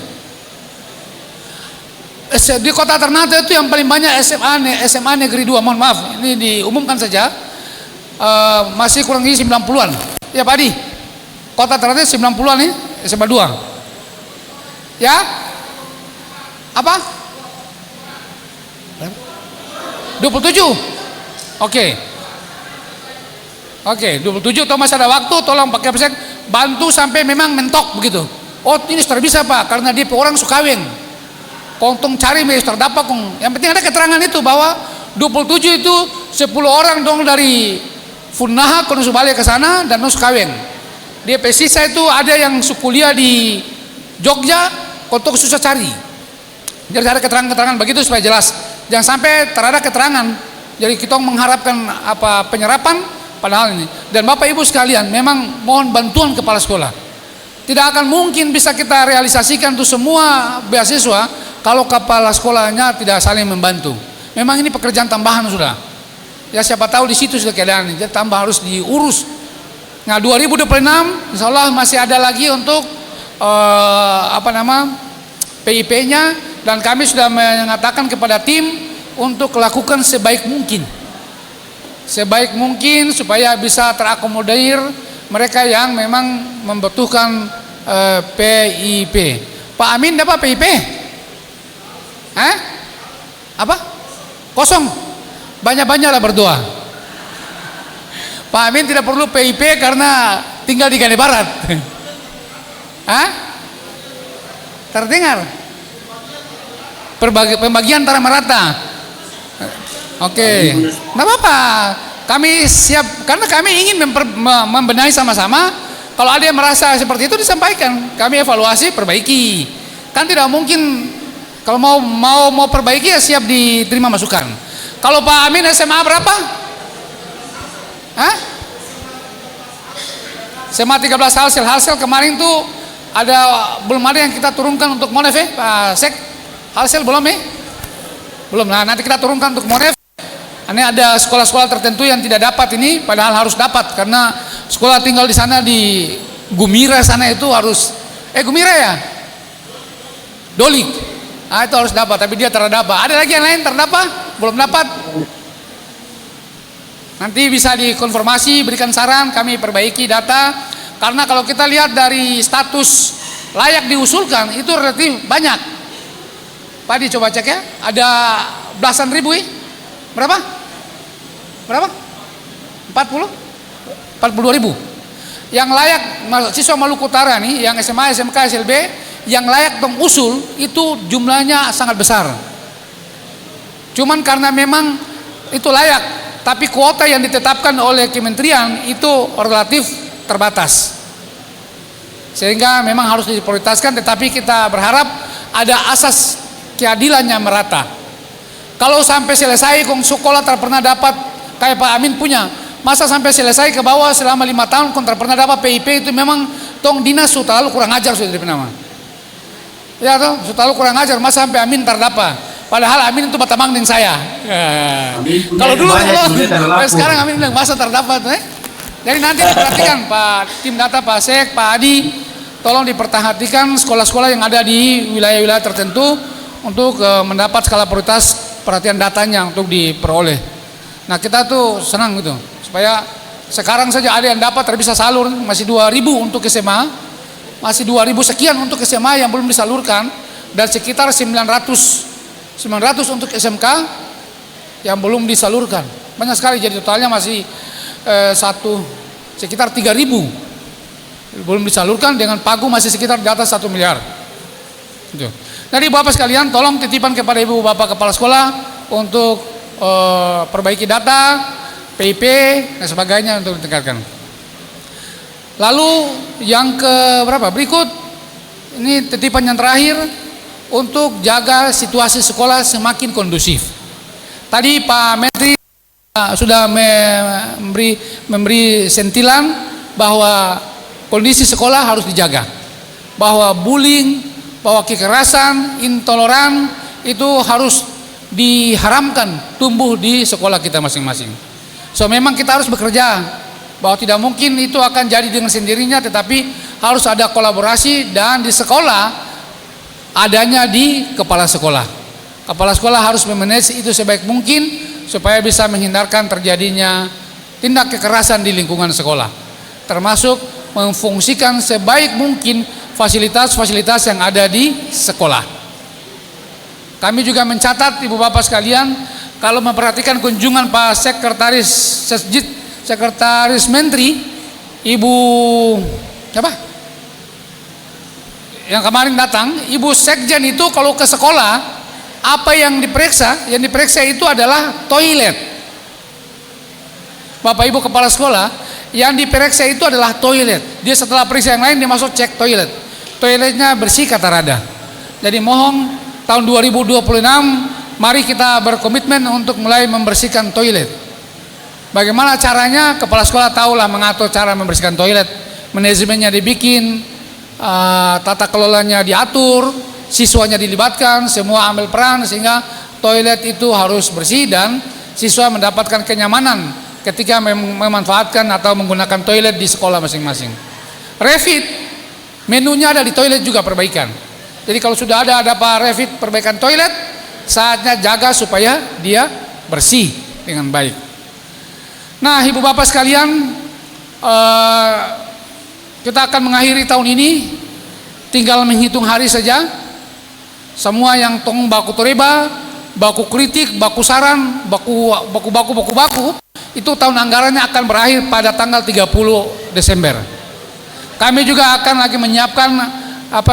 Speaker 16: Di Kota Ternate itu yang paling banyak SMA Negeri 2. Mohon maaf, ini diumumkan saja. Masih kurang lebih 90-an. Ya Pak Adi, Kota Ternate 90-an nih, SMA 2. Ya? Apa? 27. Oke, 27 atau masih ada waktu, tolong pakai pesek bantu sampai memang mentok begitu. Oh ini sudah bisa Pak, karena dia orang Sukaweng. Kontong cari sudah dapat kong. Yang penting ada keterangan itu bahwa 27 itu 10 orang dong dari Funaha ke Nusubale ke sana dan Nusukaweng. Dia pesisa itu ada yang kuliah di Jogja, kontong susah cari. Jadi ada keterangan-keterangan begitu supaya jelas. Jangan sampai terada keterangan. Jadi kita mengharapkan penyerapan padahal ini. Dan Bapak Ibu sekalian, memang mohon bantuan kepala sekolah. Tidak akan mungkin bisa kita realisasikan untuk semua beasiswa kalau kepala sekolahnya tidak saling membantu. Memang ini pekerjaan tambahan sudah. Ya siapa tahu di situ sudah keadaan ini. Jadi tambah harus diurus. Nah 2026 insya Allah masih ada lagi untuk PIP-nya. Dan kami sudah mengatakan kepada tim untuk lakukan sebaik mungkin supaya bisa terakomodir mereka yang memang membutuhkan PIP. Pak Amin dapat PIP? Apa? Kosong. Banyak-banyaklah berdoa. Pak Amin tidak perlu PIP karena tinggal di Gane Barat. Terdengar? Pembagian antara merata. Oke, nggak apa-apa. Kami siap karena kami ingin membenahi sama-sama. Kalau ada yang merasa seperti itu disampaikan, kami evaluasi, perbaiki. Kan tidak mungkin kalau mau perbaiki ya siap diterima masukan. Kalau Pak Amin SMA berapa? SMA 13 hasil kemarin tuh belum ada yang kita turunkan untuk Monef Pak Sek. Hasil belum belum. Nah nanti kita turunkan untuk Monef. Ini ada sekolah-sekolah tertentu yang tidak dapat ini, padahal harus dapat karena sekolah tinggal di sana di Gumira sana itu harus Gumira ya, Dolik Ah, itu harus dapat, tapi dia terdapa. Ada lagi yang lain terdapa? Belum dapat? Nanti bisa dikonfirmasi, berikan saran, kami perbaiki data. Karena kalau kita lihat dari status layak diusulkan, itu relatif banyak. Pak Adi coba cek ya, ada belasan ribu ya? Berapa? 42 ribu. Yang layak siswa Maluku Utara nih, yang SMA, SMK, SLB, yang layak mengusul itu jumlahnya sangat besar. Cuman karena memang itu layak, tapi kuota yang ditetapkan oleh kementerian itu relatif terbatas. Sehingga memang harus diprioritaskan, tetapi kita berharap ada asas keadilannya merata. Kalau sampai selesai kong sekolah tak pernah dapat, kayak Pak Amin punya, masa sampai selesai ke bawah selama 5 tahun kong tak pernah dapat PIP, itu memang tong dinas sudah terlalu kurang ajar sudah nama. Ya toh, sudah terlalu kurang ajar, masa sampai Amin terdapat. Padahal Amin itu batamang dengan saya. Kalau dulu sekarang Amin bilang masa terdapat. Jadi nanti diperhatikan Pak tim data, Pak Sek, Pak Adi, tolong diperhatikan sekolah-sekolah yang ada di wilayah-wilayah tertentu untuk mendapat skala prioritas perhatian datanya untuk diperoleh. Nah kita tuh senang gitu supaya sekarang saja ada yang dapat bisa salur, masih 2.000 untuk SMA, masih 2.000 sekian untuk SMA yang belum disalurkan, dan sekitar 900 untuk SMK yang belum disalurkan. Banyak sekali, jadi totalnya masih sekitar 3.000 belum disalurkan, dengan pagu masih sekitar di atas 1 miliar. Gitu. Jadi Bapak sekalian, tolong titipan kepada Ibu Bapak Kepala Sekolah untuk perbaiki data, PIP dan sebagainya untuk ditingkatkan. Lalu yang berikut, ini titipan yang terakhir, untuk jaga situasi sekolah semakin kondusif. Tadi Pak Menteri sudah memberi sentilan bahwa kondisi sekolah harus dijaga, bahwa bullying, bahwa kekerasan, intoleran itu harus diharamkan tumbuh di sekolah kita masing-masing. So memang kita harus bekerja, bahwa tidak mungkin itu akan jadi dengan sendirinya, tetapi harus ada kolaborasi, dan di sekolah adanya di kepala sekolah. Kepala sekolah harus memanage itu sebaik mungkin supaya bisa menghindarkan terjadinya tindak kekerasan di lingkungan sekolah, termasuk memfungsikan sebaik mungkin fasilitas-fasilitas yang ada di sekolah. Kami juga mencatat Ibu Bapak sekalian, kalau memperhatikan kunjungan Pak Sekretaris Menteri, Ibu yang kemarin datang, Ibu Sekjen itu kalau ke sekolah, apa yang diperiksa? Yang diperiksa itu adalah toilet. Bapak Ibu Kepala Sekolah, yang diperiksa itu adalah toilet. Dia setelah periksa yang lain, dia masuk cek toilet. Toiletnya bersih kata Rada. Jadi mohon tahun 2026, mari kita berkomitmen untuk mulai membersihkan toilet. Bagaimana caranya? Kepala sekolah tahulah mengatur cara membersihkan toilet. Manajemennya dibikin, tata kelolanya diatur, siswanya dilibatkan, semua ambil peran sehingga toilet itu harus bersih dan siswa mendapatkan kenyamanan ketika memanfaatkan atau menggunakan toilet di sekolah masing-masing. Refit, menunya ada di toilet juga perbaikan. Jadi kalau sudah ada Pak refit perbaikan toilet, saatnya jaga supaya dia bersih dengan baik. Nah Ibu Bapak sekalian, kita akan mengakhiri tahun ini, tinggal menghitung hari saja. Semua yang tong baku toreba, baku kritik, baku saran, baku itu tahun anggarannya akan berakhir pada tanggal 30 Desember. Kami juga akan lagi menyiapkan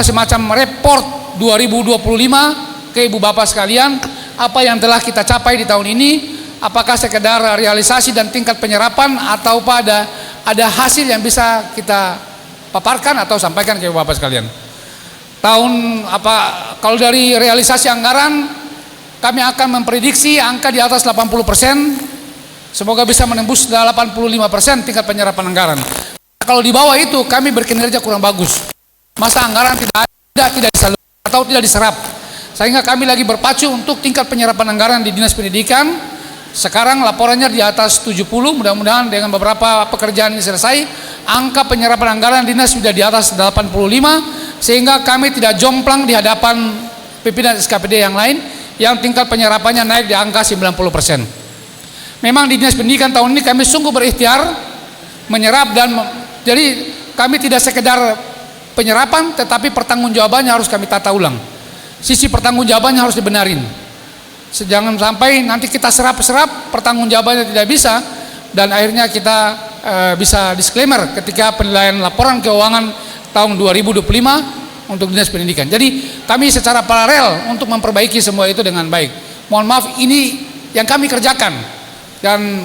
Speaker 16: semacam report 2025 ke Ibu Bapak sekalian, apa yang telah kita capai di tahun ini, apakah sekedar realisasi dan tingkat penyerapan atau ada hasil yang bisa kita paparkan atau sampaikan ke Bapak sekalian. Kalau dari realisasi anggaran, kami akan memprediksi angka di atas 80%, semoga bisa menembus 85% tingkat penyerapan anggaran. Kalau di bawah itu kami berkinerja kurang bagus, masa anggaran tidak disalurkan atau tidak diserap, sehingga kami lagi berpacu untuk tingkat penyerapan anggaran di Dinas Pendidikan. Sekarang laporannya di atas 70, mudah-mudahan dengan beberapa pekerjaan ini selesai, angka penyerapan anggaran dinas sudah di atas 85, sehingga kami tidak jomplang di hadapan pimpinan SKPD yang lain yang tingkat penyerapannya naik di angka 90%. Memang di Dinas Pendidikan tahun ini kami sungguh berikhtiar menyerap dan jadi kami tidak sekedar penyerapan, tetapi pertanggungjawabannya harus kami tata ulang. Sisi pertanggungjawabannya harus dibenarin. Jangan sampai nanti kita serap-serap, pertanggungjawabannya tidak bisa, dan akhirnya kita bisa disclaimer ketika penilaian laporan keuangan tahun 2025 untuk Dinas Pendidikan. Jadi kami secara paralel untuk memperbaiki semua itu dengan baik. Mohon maaf, ini yang kami kerjakan dan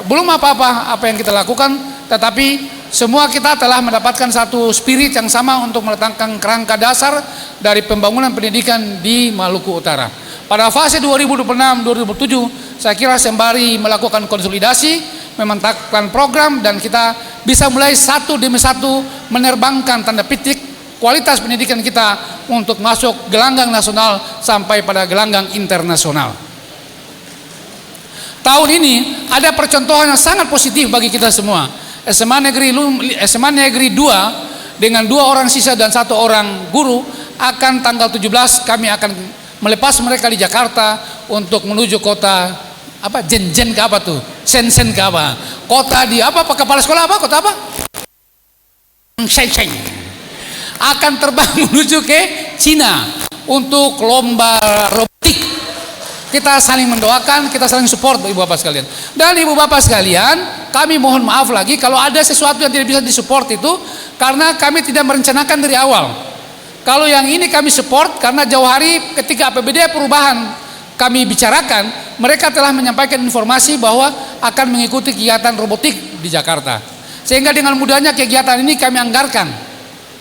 Speaker 16: belum apa-apa apa yang kita lakukan, tetapi semua kita telah mendapatkan satu spirit yang sama untuk meletakkan kerangka dasar dari pembangunan pendidikan di Maluku Utara. Pada fase 2026-2027 saya kira sembari melakukan konsolidasi, memantapkan program, dan kita bisa mulai satu demi satu menerbangkan tanda petik kualitas pendidikan kita untuk masuk gelanggang nasional sampai pada gelanggang internasional. Tahun ini ada percontohan yang sangat positif bagi kita semua. SMA Negeri 2 dengan 2 orang siswa dan 1 orang guru akan tanggal 17 kami akan melepas mereka di Jakarta untuk menuju kota apa, Jen ke apa tuh, Sen ke apa, kota di apa, kepala sekolah apa, kota apa, Shenzhen, akan terbang menuju ke Cina untuk lomba robotik. Kita saling mendoakan, kita saling support ibu bapak sekalian. Dan ibu bapak sekalian, kami mohon maaf lagi kalau ada sesuatu yang tidak bisa disupport itu karena kami tidak merencanakan dari awal. Kalau yang ini kami support karena jauh hari ketika APBD perubahan kami bicarakan, mereka telah menyampaikan informasi bahwa akan mengikuti kegiatan robotik di Jakarta. Sehingga dengan mudahnya kegiatan ini kami anggarkan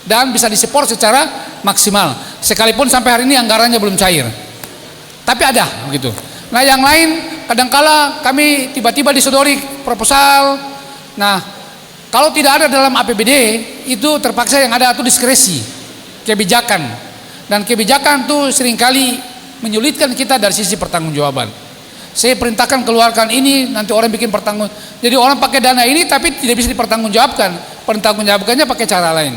Speaker 16: dan bisa disupport secara maksimal. Sekalipun sampai hari ini anggarannya belum cair. Tapi ada begitu. Nah, yang lain kadangkala kami tiba-tiba disodori proposal. Nah, kalau tidak ada dalam APBD itu terpaksa yang ada itu diskresi, kebijakan. Dan kebijakan itu seringkali menyulitkan kita dari sisi pertanggungjawaban. Saya perintahkan keluarkan ini, nanti orang bikin pertanggung. Jadi orang pakai dana ini tapi tidak bisa dipertanggungjawabkan. Pertanggungjawabannya pakai cara lain.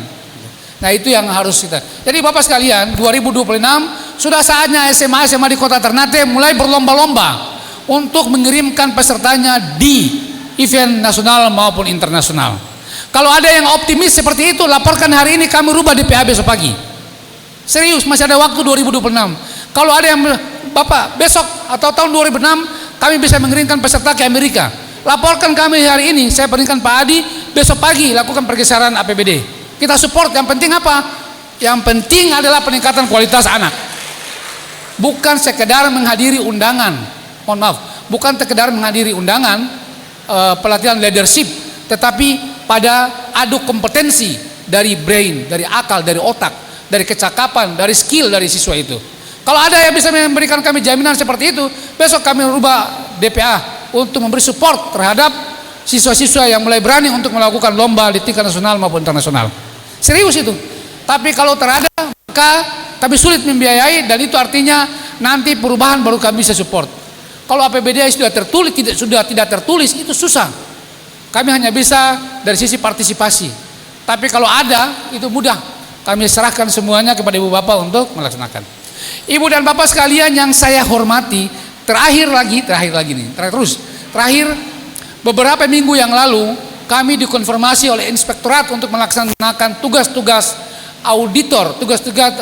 Speaker 16: Nah, itu yang harus kita. Jadi Bapak sekalian, 2026 sudah saatnya SMA di Kota Ternate mulai berlomba-lomba untuk mengirimkan pesertanya di event nasional maupun internasional. Kalau ada yang optimis seperti itu, laporkan hari ini, kami rubah DPA besok pagi. Serius, masih ada waktu 2026. Kalau ada yang Bapak besok atau tahun 2006 kami bisa mengirimkan peserta ke Amerika, laporkan kami hari ini. Saya perintahkan Pak Adi besok pagi lakukan pergeseran APBD. Kita support. Yang penting apa? Yang penting adalah peningkatan kualitas anak. Bukan sekedar menghadiri undangan. Mohon maaf, bukan sekedar menghadiri undangan pelatihan leadership, tetapi pada adu kompetensi dari brain, dari akal, dari otak, dari kecakapan, dari skill dari siswa itu. Kalau ada yang bisa memberikan kami jaminan seperti itu, besok kami rubah DPA untuk memberi support terhadap siswa-siswa yang mulai berani untuk melakukan lomba di tingkat nasional maupun internasional. Serius itu. Tapi kalau terada, maka kami sulit membiayai, dan itu artinya nanti perubahan baru kami bisa support. Kalau APBD sudah tertulis, tidak tertulis, itu susah. Kami hanya bisa dari sisi partisipasi. Tapi kalau ada, itu mudah. Kami serahkan semuanya kepada ibu bapak untuk melaksanakan. Ibu dan bapak sekalian yang saya hormati, terakhir beberapa minggu yang lalu kami dikonfirmasi oleh inspektorat untuk melaksanakan tugas-tugas auditor, tugas-tugas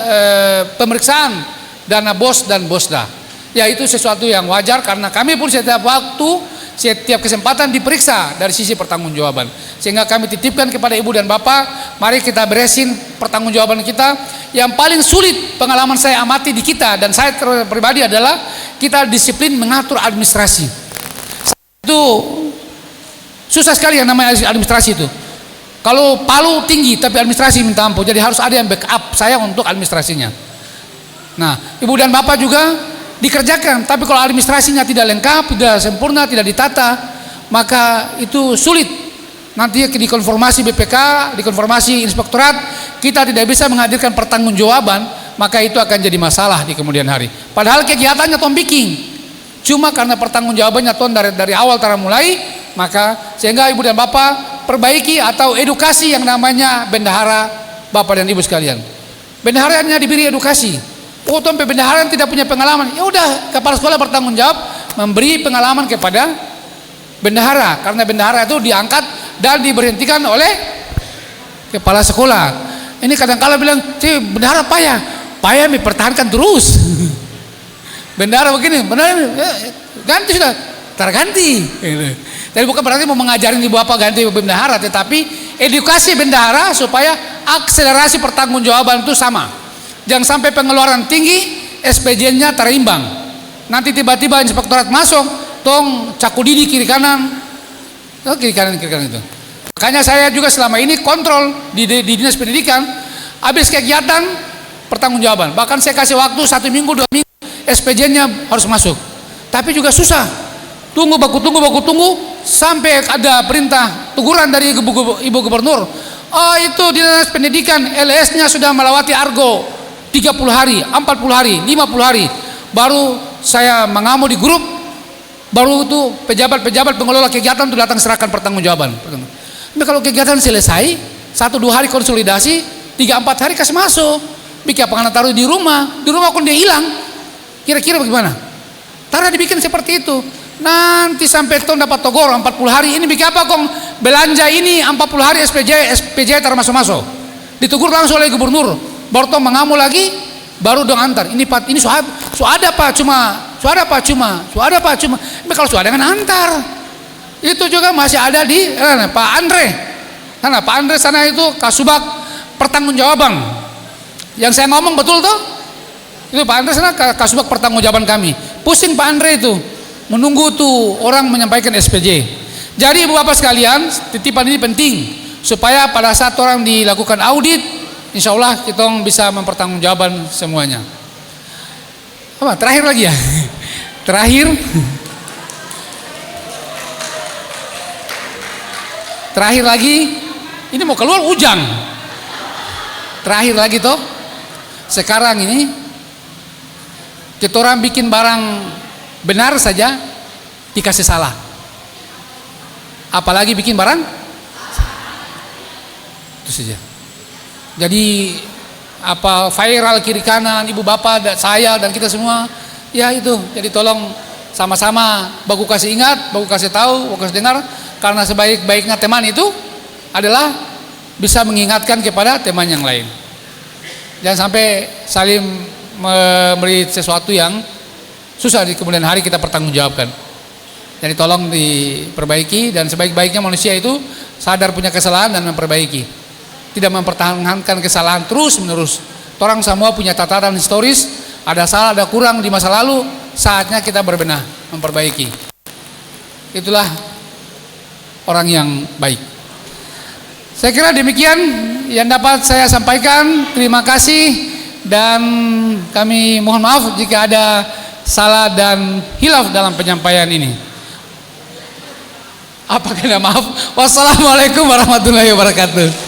Speaker 16: pemeriksaan dana BOS dan BOSDA. Ya, itu sesuatu yang wajar karena kami pun setiap waktu, setiap kesempatan diperiksa dari sisi pertanggungjawaban. Sehingga kami titipkan kepada ibu dan bapak, mari kita beresin pertanggungjawaban kita. Yang paling sulit pengalaman saya amati di kita dan saya pribadi adalah kita disiplin mengatur administrasi. Itu susah sekali yang namanya administrasi itu. Kalau palu tinggi tapi administrasi minta ampun, jadi harus ada yang backup saya untuk administrasinya. Nah, ibu dan bapak juga dikerjakan, tapi kalau administrasinya tidak lengkap, tidak sempurna, tidak ditata, maka itu sulit. Nanti dikonformasi BPK, dikonformasi inspektorat, kita tidak bisa menghadirkan pertanggungjawaban, maka itu akan jadi masalah di kemudian hari. Padahal kegiatannya Tom bikin, cuma karena pertanggungjawabannya Tom dari awal tara mulai, maka sehingga ibu dan bapak perbaiki atau edukasi yang namanya bendahara bapak dan ibu sekalian. Bendaharanya diberi edukasi. Oh, tuan bendahara yang tidak punya pengalaman. Ya udah, kepala sekolah bertanggung jawab memberi pengalaman kepada bendahara, karena bendahara itu diangkat dan diberhentikan oleh kepala sekolah. Ini kadang-kala bilang, bendahara payah dipertahankan terus. Bendahara begini, bendahara ganti sudah, terganti. Jadi bukan berarti mau mengajarin ibu apa ganti bendahara, tetapi edukasi bendahara supaya akselerasi pertanggungjawaban itu sama. Jangan sampai pengeluaran tinggi, SPJ-nya terimbang. Nanti tiba-tiba inspektorat masuk, tong cakudidi kiri kanan itu. Makanya saya juga selama ini kontrol di dinas pendidikan, habis kegiatan pertanggungjawaban. Bahkan saya kasih waktu 1 minggu 2 minggu, SPJ-nya harus masuk. Tapi juga susah. Tunggu sampai ada perintah teguran dari Ibu Gubernur. Oh, itu dinas pendidikan LS-nya sudah melewati argo 30 hari, 40 hari, 50 hari. Baru saya mengamuk di grup, baru itu pejabat-pejabat pengelola kegiatan itu datang serahkan pertanggungjawaban. Tapi kalau kegiatan selesai 1-2 hari konsolidasi, 3-4 hari kasih masuk. Bikin apa taruh di rumah pun dia hilang. Kira-kira bagaimana? Karena dibikin seperti itu. Nanti sampai tahun dapat togor 40 hari, ini bikin apa kong belanja ini 40 hari SPJ termasuk-masuk. Ditegur langsung oleh gubernur. Baru tong mengamuk lagi, baru dong antar. Ini ada pak cuma. Tapi kalau sudah dengan antar. Itu juga masih ada di Pak Andre. Karena Pak Andre sana itu Kasubag pertanggungjawaban. Yang saya ngomong betul tuh? Itu Pak Andre sana Kasubag pertanggungjawaban kami. Pusing Pak Andre itu menunggu tuh orang menyampaikan SPJ. Jadi Ibu Bapak sekalian, titipan ini penting supaya pada saat orang dilakukan audit, insya Allah kita bisa mempertanggungjawaban semuanya. Apa? Terakhir lagi ya. Terakhir lagi, ini mau keluar ujang. Terakhir lagi toh, sekarang ini kita orang bikin barang benar saja dikasih salah, apalagi bikin barang itu saja. Jadi apa viral kiri kanan ibu bapak saya dan kita semua ya itu. Jadi tolong sama-sama baku kasih ingat, baku kasih tahu, baku kasih dengar, karena sebaik-baiknya teman itu adalah bisa mengingatkan kepada teman yang lain. Jangan sampai saling memberi sesuatu yang susah di kemudian hari kita pertanggungjawabkan. Jadi tolong diperbaiki, dan sebaik-baiknya manusia itu sadar punya kesalahan dan memperbaiki. Tidak mempertahankan kesalahan terus-menerus. Orang semua punya catatan historis, ada salah, ada kurang di masa lalu, saatnya kita berbenah, memperbaiki. Itulah orang yang baik. Saya kira demikian yang dapat saya sampaikan. Terima kasih, dan kami mohon maaf jika ada salah dan hilaf dalam penyampaian ini. Apa kena maaf? Wassalamualaikum warahmatullahi wabarakatuh.